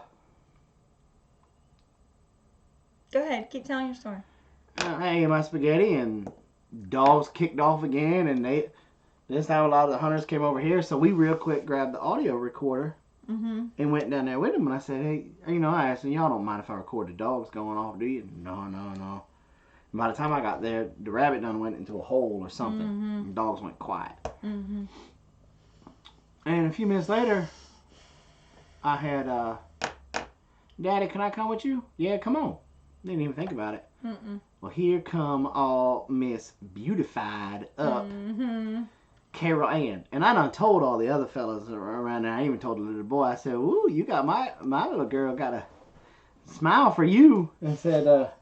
Speaker 1: Go ahead, keep telling your story.
Speaker 2: I ate my spaghetti, and dogs kicked off again, and this time a lot of the hunters came over here, so we real quick grabbed the audio recorder.
Speaker 1: Mm-hmm.
Speaker 2: And went down there with them, and I said, hey, I asked them, y'all don't mind if I record the dogs going off, do you? No. And by the time I got there, the rabbit done went into a hole or something.
Speaker 1: Mm-hmm.
Speaker 2: And the dogs went quiet.
Speaker 1: Mm-hmm.
Speaker 2: And a few minutes later, I had, Daddy, can I come with you? Yeah, come on. Didn't even think about it.
Speaker 1: Mm-mm.
Speaker 2: Well, here come all Miss Beautified up.
Speaker 1: Mm-hmm.
Speaker 2: Carol Ann. And I done told all the other fellas around there. I even told the little boy, I said, ooh, you got my little girl got a smile for you. I said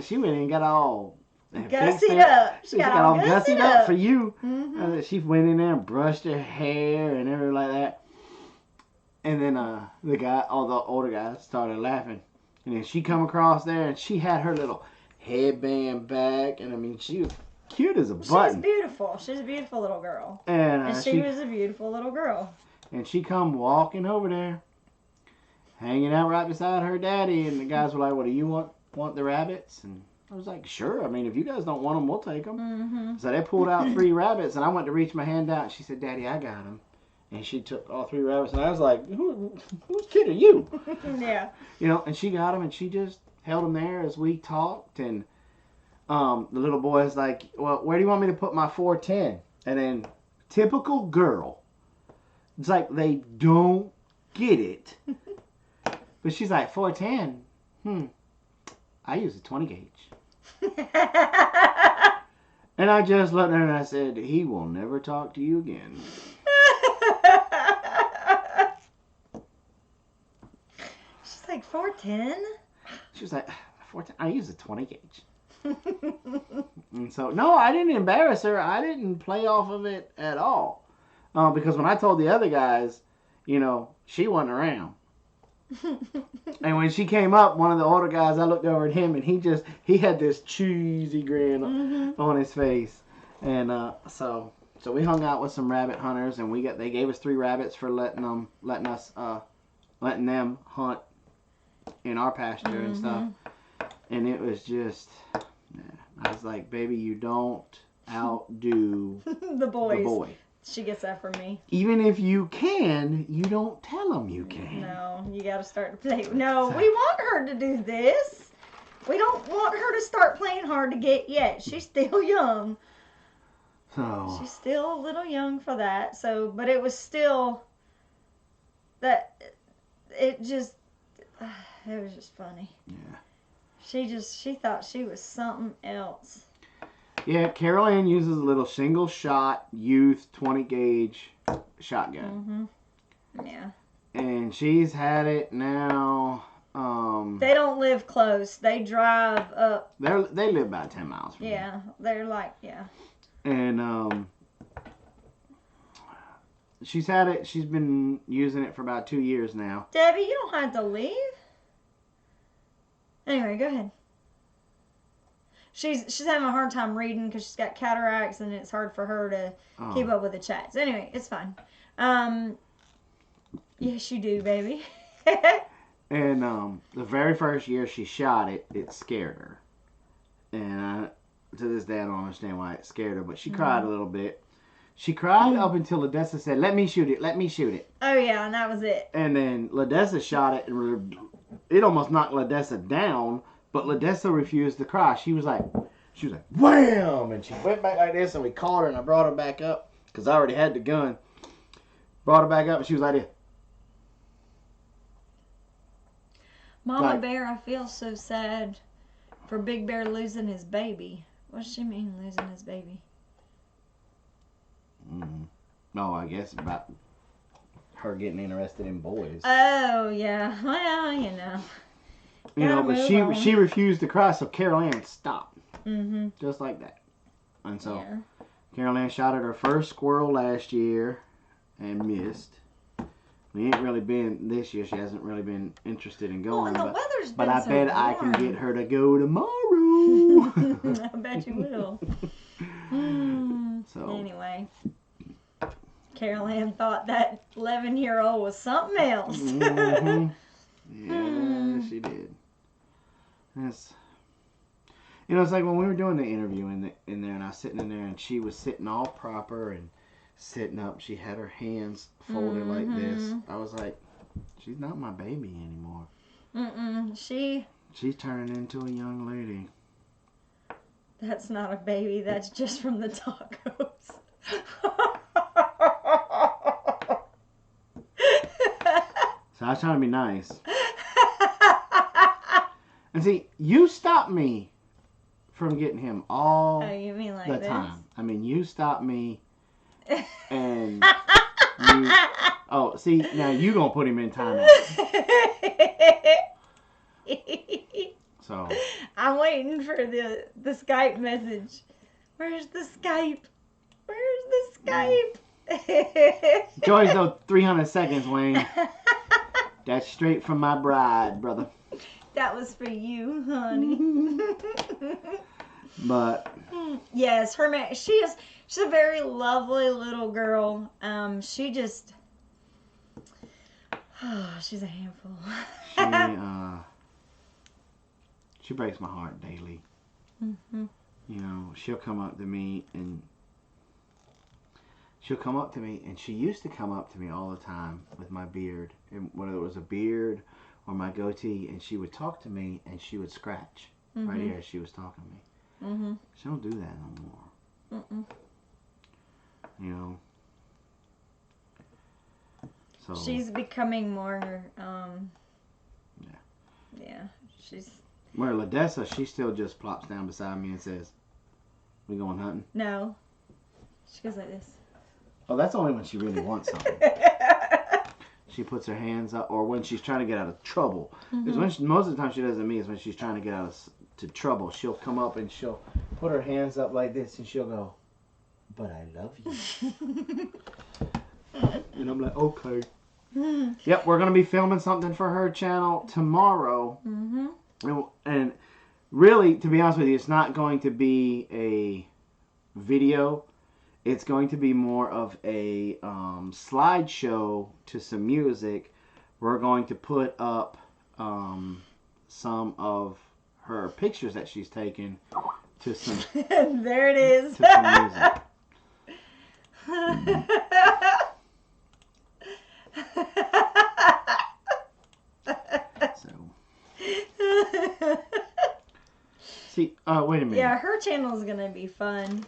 Speaker 2: she went in and got all
Speaker 1: gussied up.
Speaker 2: She got all gussied up for you.
Speaker 1: Mm-hmm.
Speaker 2: I said, she went in there and brushed her hair and everything like that. And then all the older guys started laughing. And then she come across there and she had her little headband back. And I mean, she was cute as a button.
Speaker 1: She's beautiful. She's a beautiful little girl.
Speaker 2: And
Speaker 1: she was a beautiful little girl.
Speaker 2: And she come walking over there, hanging out right beside her daddy. And the guys were like, well, do you want the rabbits? And I was like, sure. I mean, if you guys don't want them, we'll take them.
Speaker 1: Mm-hmm.
Speaker 2: So they pulled out 3 rabbits. And I went to reach my hand out. And she said, Daddy, I got them. And she took all 3 rabbits. And I was like, whose kid are you?
Speaker 1: Yeah.
Speaker 2: And she got them. And she just held them there as we talked. And the little boy's like, well, where do you want me to put my 410? And then, typical girl, it's like they don't get it. But she's like, 410. I use a 20 gauge. And I just looked at her and I said, he will never talk to you again.
Speaker 1: She's like, 410?
Speaker 2: She was like, 410. I use a 20 gauge. And so, no, I didn't embarrass her. I didn't play off of it at all. Because when I told the other guys, you know, she wasn't around. And when she came up, one of the older guys, I looked over at him and he had this cheesy grin on his face. And so we hung out with some rabbit hunters, and they gave us 3 rabbits for letting them hunt in our pasture and stuff. And it was just, I was like, baby, you don't outdo
Speaker 1: the boys.
Speaker 2: The boy.
Speaker 1: She gets that from me.
Speaker 2: Even if you can, you don't tell them you can.
Speaker 1: No, you got to start to play. No, we want her to do this. We don't want her to start playing hard to get yet. She's still young.
Speaker 2: So
Speaker 1: she's still a little young for that. So, but it was still that it was just funny.
Speaker 2: Yeah.
Speaker 1: She thought she was something else.
Speaker 2: Yeah, Carol Ann uses a little single shot youth 20 gauge shotgun.
Speaker 1: Yeah.
Speaker 2: And she's had it now.
Speaker 1: They don't live close. They drive up.
Speaker 2: They live about 10 miles from here.
Speaker 1: Yeah, they're like, yeah.
Speaker 2: And she's had it. She's been using it for about 2 years now.
Speaker 1: Debbie, you don't have to leave. Anyway, go ahead. She's having a hard time reading because she's got cataracts and it's hard for her to keep up with the chats. Anyway, it's fine. Yes, you do, baby.
Speaker 2: And the very first year she shot it, it scared her. And to this day, I don't understand why it scared her, but she cried a little bit. She cried up until Ladessa said, let me shoot it, let me shoot it.
Speaker 1: Oh, yeah, and that was it.
Speaker 2: And then Ladessa shot it, and it almost knocked Ladessa down, but Ladessa refused to cry. She was like, wham! And she went back like this, and we called her, and I brought her back up, because I already had the gun. Brought her back up, and she was like this.
Speaker 1: Mama Bear, I feel so sad for Big Bear losing his baby. What does she mean, losing his baby?
Speaker 2: No, I guess about her getting interested in boys.
Speaker 1: Oh, yeah. Well, you know.
Speaker 2: You know, but she refused to cry, so Carol Ann stopped. Just like that. And so Carol Ann shot at her first squirrel last year and missed. We ain't really been this year. She hasn't really been interested in going.
Speaker 1: Well, and the weather's been
Speaker 2: but I
Speaker 1: so
Speaker 2: bet
Speaker 1: warm.
Speaker 2: I can get her to go tomorrow.
Speaker 1: I bet you will.
Speaker 2: So
Speaker 1: anyway, Carol Ann thought that 11-year-old was something else.
Speaker 2: Yeah, she did. It's, you know, it's like when we were doing the interview in there, and I was sitting in there, and she was sitting all proper and sitting up. She had her hands folded like this. I was like, she's not my baby anymore. She's turning into a young lady.
Speaker 1: That's not a baby. That's just from the tacos.
Speaker 2: So I was trying to be nice. And see, you stopped me from getting him all
Speaker 1: you mean like
Speaker 2: the
Speaker 1: this?
Speaker 2: time. I mean, you stopped me, and you. Oh, see, now you gonna put him in timeout. So
Speaker 1: I'm waiting for the Skype message. Where's the Skype? Where's the Skype?
Speaker 2: Joy's no 300 seconds, Wayne. That's straight from my bride, brother.
Speaker 1: That was for you, honey.
Speaker 2: But
Speaker 1: yes, her man. She's a very lovely little girl. She just. She's a handful.
Speaker 2: She breaks my heart daily. You know, she'll come up to me and she used to come up to me all the time with my beard, and whether it was a beard or my goatee, and she would talk to me and she would scratch right here as she was talking to me. She don't do that no more. You know. So
Speaker 1: she's becoming more Yeah, she's...
Speaker 2: Where Ladessa, she still just plops down beside me and says, "We going hunting?"
Speaker 1: No. She goes like this.
Speaker 2: Oh, that's only when she really wants something. She puts her hands up, or when she's trying to get out of trouble. Because most of the time she does it to me is when she's trying to get out to trouble. She'll come up and she'll put her hands up like this and she'll go, "But I love you." And I'm like, okay. Yep, we're going to be filming something for her channel tomorrow. And really, to be honest with you, it's not going to be a video. It's going to be more of a slideshow to some music. We're going to put up some of her pictures that she's taken to some...
Speaker 1: There it is.
Speaker 2: To some music. See, wait a minute.
Speaker 1: Yeah, her channel is gonna be fun.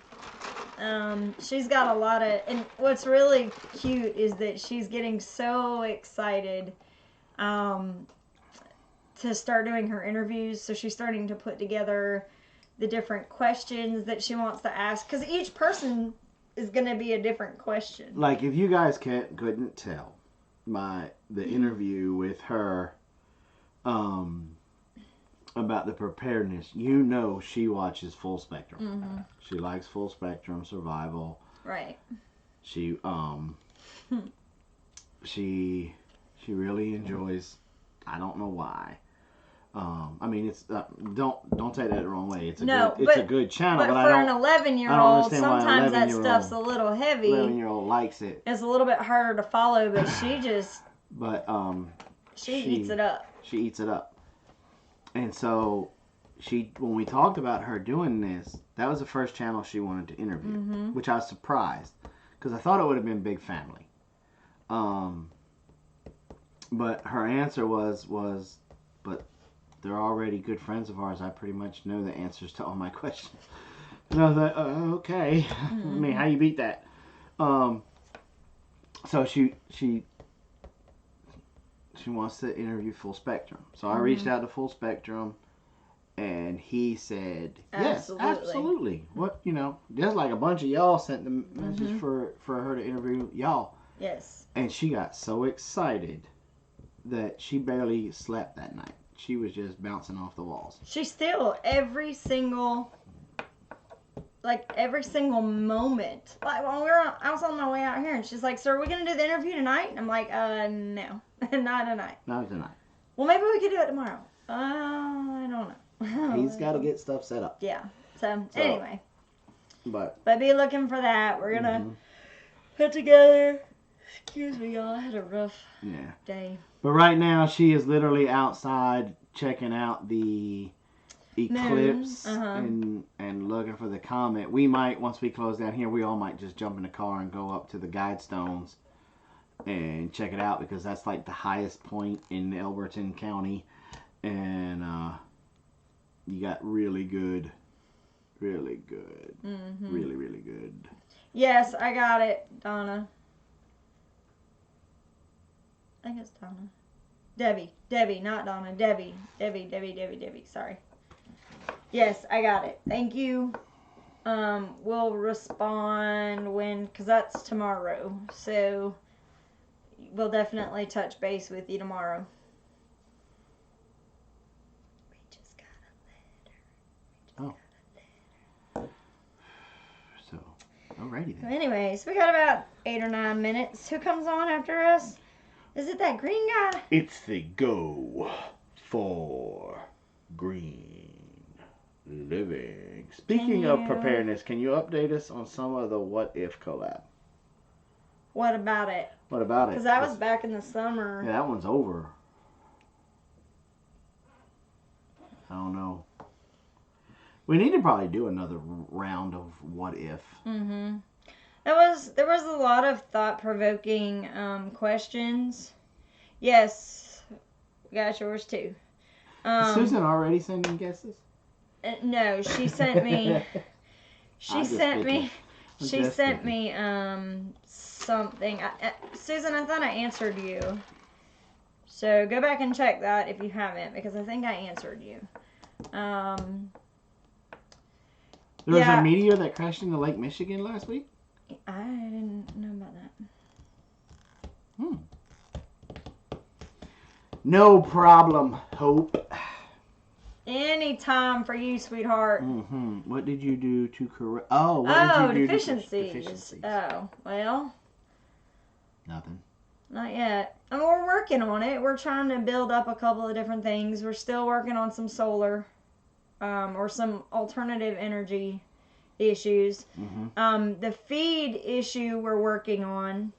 Speaker 1: She's got a lot of, and what's really cute is that she's getting so excited to start doing her interviews. So she's starting to put together the different questions that she wants to ask, because each person is gonna be a different question.
Speaker 2: Like, if you guys couldn't tell the interview with her about the preparedness, you know she watches Full Spectrum. She likes Full Spectrum survival.
Speaker 1: Right.
Speaker 2: She she really enjoys. I don't know why. I mean, it's don't take that the wrong way. It's a good channel.
Speaker 1: But for an 11-year-old, sometimes that stuff's a little heavy.
Speaker 2: 11-year-old likes it.
Speaker 1: It's a little bit harder to follow, but she just.
Speaker 2: But
Speaker 1: she eats it up.
Speaker 2: She eats it up. And so, when we talked about her doing this, that was the first channel she wanted to interview, which I was surprised, because I thought it would have been Big Family. But her answer was, but they're already good friends of ours. I pretty much know the answers to all my questions. And I was like, okay. I mean, how you beat that? So she wants to interview Full Spectrum. So I reached out to Full Spectrum, and he said, yes, absolutely. What, just like a bunch of y'all sent the message for her to interview y'all.
Speaker 1: Yes.
Speaker 2: And she got so excited that she barely slept that night. She was just bouncing off the walls.
Speaker 1: She still, every single moment. Like, when I was on my way out here, and she's like, "So are we going to do the interview tonight?" And I'm like, no. Not tonight.
Speaker 2: Not tonight.
Speaker 1: Well, maybe we could do it tomorrow. I don't know.
Speaker 2: He's got to get stuff set up.
Speaker 1: Yeah. So anyway.
Speaker 2: But
Speaker 1: be looking for that. We're going to put together. Excuse me, y'all. I had a rough day.
Speaker 2: But right now, she is literally outside checking out the eclipse and looking for the comet. We might, once we close down here, we all might just jump in the car and go up to the guide stones and check it out, because that's like the highest point in Elberton County, and you got really good, really good.
Speaker 1: Yes, I got it, Donna. I think it's Donna. Debbie, not Donna. Debbie. Sorry. Yes, I got it. Thank you. We'll respond because that's tomorrow. So we'll definitely touch base with you tomorrow. We just got a letter.
Speaker 2: So, alrighty then.
Speaker 1: Anyways, we got about 8 or 9 minutes. Who comes on after us? Is it that green guy?
Speaker 2: It's the Go for Green Living. Speaking of preparedness, can you update us on some of the What If collab?
Speaker 1: What about it?
Speaker 2: What about it?
Speaker 1: Because that was back in the summer.
Speaker 2: Yeah, that one's over. I don't know. We need to probably do another round of What If.
Speaker 1: There was a lot of thought-provoking questions. Yes, we got yours too.
Speaker 2: Is Susan already sending guesses?
Speaker 1: No, she sent me. She sent me something. Susan, I thought I answered you. So go back and check that if you haven't, because I think I answered you.
Speaker 2: There was a meteor that crashed into Lake Michigan last week?
Speaker 1: I didn't know about that.
Speaker 2: No problem, Hope.
Speaker 1: Any time for you, sweetheart.
Speaker 2: What did you do to correct? Oh, what did you do
Speaker 1: deficiencies. Oh, well.
Speaker 2: Nothing.
Speaker 1: Not yet. I mean, we're working on it. We're trying to build up a couple of different things. We're still working on some solar, or some alternative energy issues. The feed issue we're working on,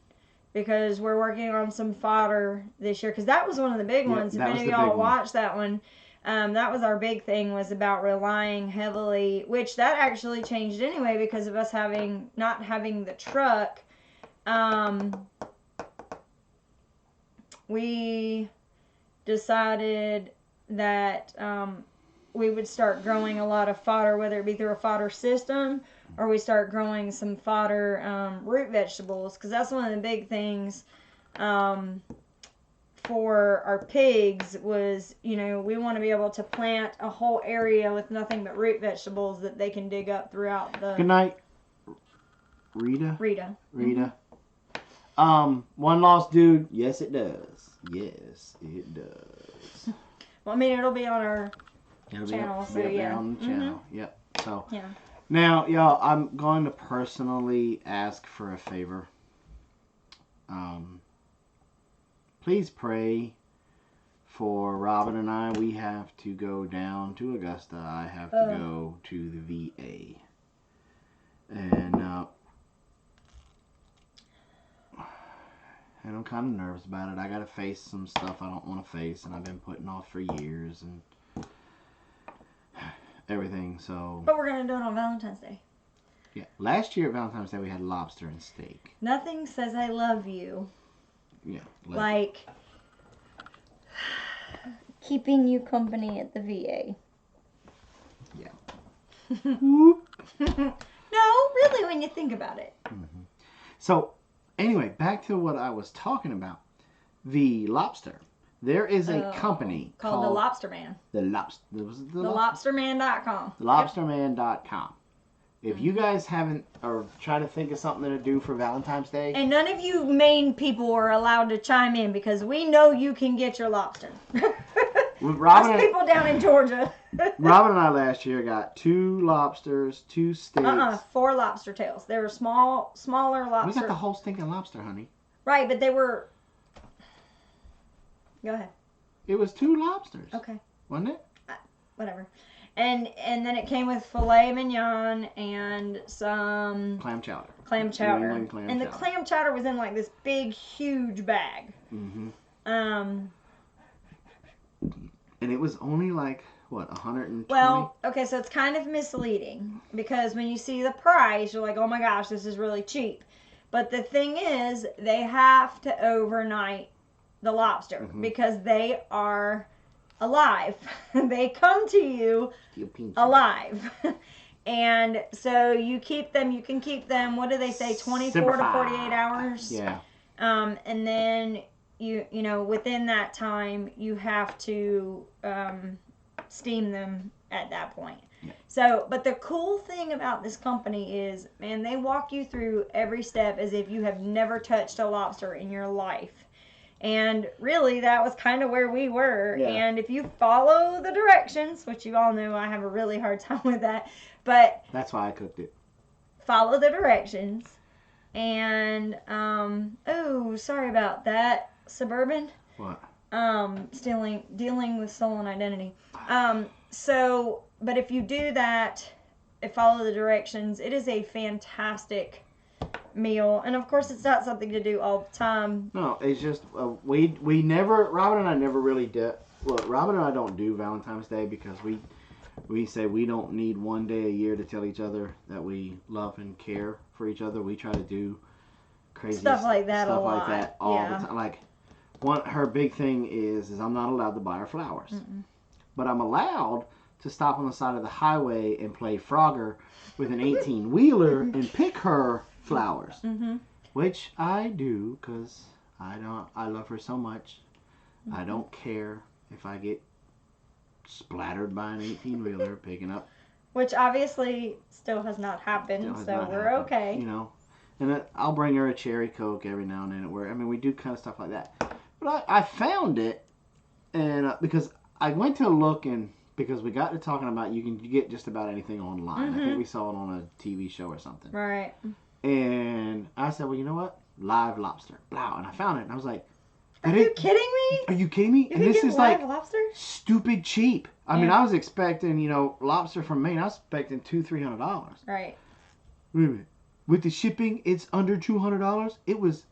Speaker 1: because we're working on some fodder this year, because that was one of the big ones. If any of y'all watched that one, that was our big thing, was about relying heavily, which that actually changed anyway because of us not having the truck. We decided that we would start growing a lot of fodder, whether it be through a fodder system or we start growing some fodder root vegetables, because that's one of the big things for our pigs was, we want to be able to plant a whole area with nothing but root vegetables that they can dig up throughout the...
Speaker 2: Good night, Rita. One lost dude. Yes, it does. Yes, it does.
Speaker 1: Well, I mean, it'll be on our channel.
Speaker 2: On the channel. Yep. So,
Speaker 1: yeah.
Speaker 2: Now, y'all, I'm going to personally ask for a favor. Please pray for Robin and I. We have to go down to Augusta. I have to go to the VA. And I'm kind of nervous about it. I got to face some stuff I don't want to face, and I've been putting off for years and everything. So.
Speaker 1: But we're gonna do it on Valentine's Day.
Speaker 2: Yeah, last year at Valentine's Day we had lobster and steak.
Speaker 1: Nothing says I love you.
Speaker 2: Yeah.
Speaker 1: Like keeping you company at the VA.
Speaker 2: Yeah.
Speaker 1: No, really, when you think about it.
Speaker 2: So. Anyway, back to what I was talking about. The lobster. There is a company
Speaker 1: called The Lobster Man.
Speaker 2: TheLobsterman.com. TheLobsterman.com. If you guys haven't, or try to think of something to do for Valentine's Day.
Speaker 1: And none of you Maine people are allowed to chime in, because we know you can get your lobster. Us people down in Georgia.
Speaker 2: Robin and I last year got 2 lobsters, 2 steaks.
Speaker 1: 4 lobster tails. They were smaller lobster.
Speaker 2: We got the whole stinking lobster, honey.
Speaker 1: Right, but they were... Go ahead.
Speaker 2: It was 2 lobsters.
Speaker 1: Okay.
Speaker 2: Wasn't it?
Speaker 1: Whatever. And then it came with filet mignon and some...
Speaker 2: Clam chowder.
Speaker 1: The clam chowder was in like this big, huge bag.
Speaker 2: And it was only like, what, 120?
Speaker 1: Well, okay, so it's kind of misleading, because when you see the price, you're like, oh my gosh, this is really cheap. But the thing is, they have to overnight the lobster, because they are alive. They come to you alive. And so you can keep them, what do they say, 24 to 48 hours?
Speaker 2: Yeah.
Speaker 1: And then you know, within that time, you have to steam them at that point.
Speaker 2: Yeah.
Speaker 1: So, but the cool thing about this company is, man, they walk you through every step as if you have never touched a lobster in your life. And really, that was kind of where we were. Yeah. And if you follow the directions, which you all know I have a really hard time with that, but...
Speaker 2: That's why I cooked it.
Speaker 1: Follow the directions. And, oh, sorry about that, Suburban.
Speaker 2: What?
Speaker 1: Dealing with stolen identity. So, but if you do that, follow the directions, it is a fantastic meal. And of course, it's not something to do all the time.
Speaker 2: No, it's just, we never, Robin and I never really did, well, Robin and I don't do Valentine's Day because we say we don't need one day a year to tell each other that we love and care for each other. We try to do crazy
Speaker 1: stuff like that
Speaker 2: all the time. Like, her big thing is I'm not allowed to buy her flowers. But I'm allowed to stop on the side of the highway and play Frogger with an 18-wheeler and pick her flowers. Which I do because I love her so much. I don't care if I get splattered by an 18-wheeler picking up.
Speaker 1: Which obviously still has not happened, so we're okay.
Speaker 2: You know, and I'll bring her a cherry Coke every now and then. I mean, we do kind of stuff like that. But I found it, and because I went to look, and because we got to talking about you can get just about anything online. I think we saw it on a TV show or something.
Speaker 1: Right.
Speaker 2: And I said, well, you know what? Live lobster. Blah. And I found it, and I was like,
Speaker 1: Are you kidding me?
Speaker 2: Are you kidding me?
Speaker 1: And this is like lobster?
Speaker 2: Stupid cheap. I mean, I was expecting, lobster from Maine. I was expecting $200-300.
Speaker 1: Right.
Speaker 2: Wait a minute. With the shipping, it's under $200. It was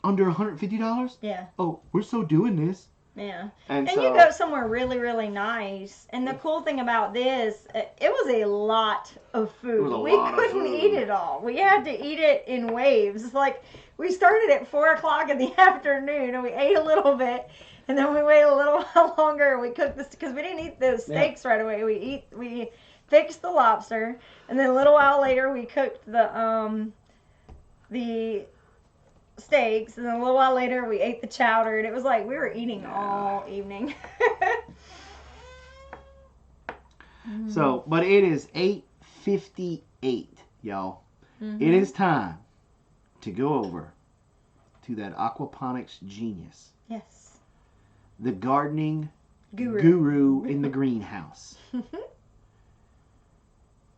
Speaker 2: under $150.
Speaker 1: Yeah.
Speaker 2: Oh, we're so doing this.
Speaker 1: Yeah.
Speaker 2: And
Speaker 1: so, you go somewhere really, really nice. And the cool thing about this, it was a lot of food. We couldn't eat it all. We had to eat it in waves. It's like we started at 4 o'clock in the afternoon and we ate a little bit. And then we waited a little while longer and we cooked this because we didn't eat the steaks right away. We fixed the lobster, and then a little while later we cooked the steaks, and then a little while later we ate the chowder, and it was like we were eating all evening.
Speaker 2: So, but it is 8:58, y'all. It is time to go over to that aquaponics genius.
Speaker 1: Yes.
Speaker 2: The gardening guru in the greenhouse.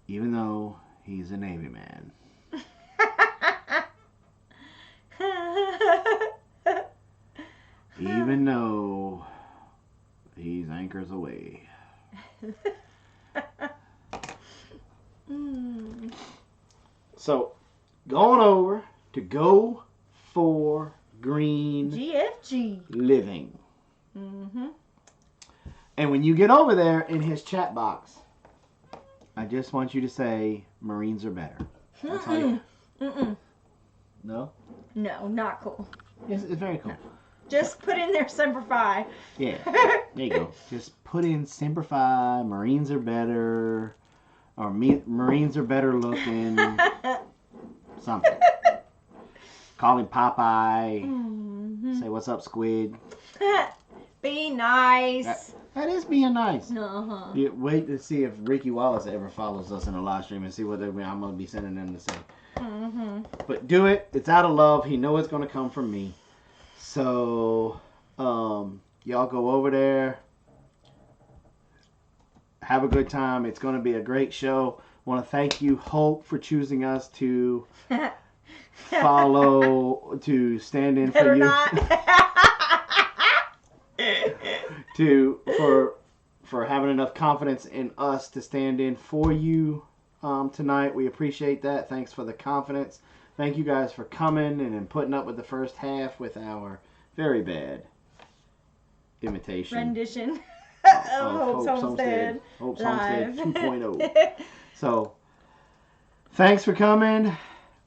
Speaker 2: Even though he's a Navy man. Even though he's anchors away. So, going over to Go for Green
Speaker 1: GFG
Speaker 2: Living. And when you get over there in his chat box, I just want you to say Marines are better. That's how you... No?
Speaker 1: No, not cool.
Speaker 2: It's very cool.
Speaker 1: Just put in there Semper Fi.
Speaker 2: Yeah, there you go. Just put in Semper Fi, Marines are better, or Marines are better looking, something. Call him Popeye. Say, what's up, Squid?
Speaker 1: Be nice.
Speaker 2: That is being nice.
Speaker 1: Uh-huh.
Speaker 2: Wait to see if Ricky Wallace ever follows us in a live stream and see what I'm going to be sending them to say. But do it. It's out of love. He knows it's going to come from me. So, y'all go over there. Have a good time. It's going to be a great show. I want to thank you, Hope, for choosing us to follow, to stand in for you. For having enough confidence in us to stand in for you tonight. We appreciate that. Thanks for the confidence. Thank you guys for coming and putting up with the first half with our very bad imitation.
Speaker 1: Rendition of Hope's Homestead.
Speaker 2: Hope's Homestead 2.0. So, thanks for coming.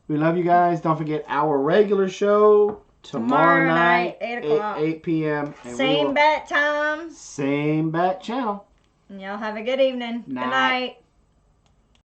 Speaker 2: We love you guys. Don't forget our regular show tomorrow night,
Speaker 1: 8 o'clock.
Speaker 2: 8 p.m. And
Speaker 1: same bat time.
Speaker 2: Same bat channel.
Speaker 1: And y'all have a good evening. Good night.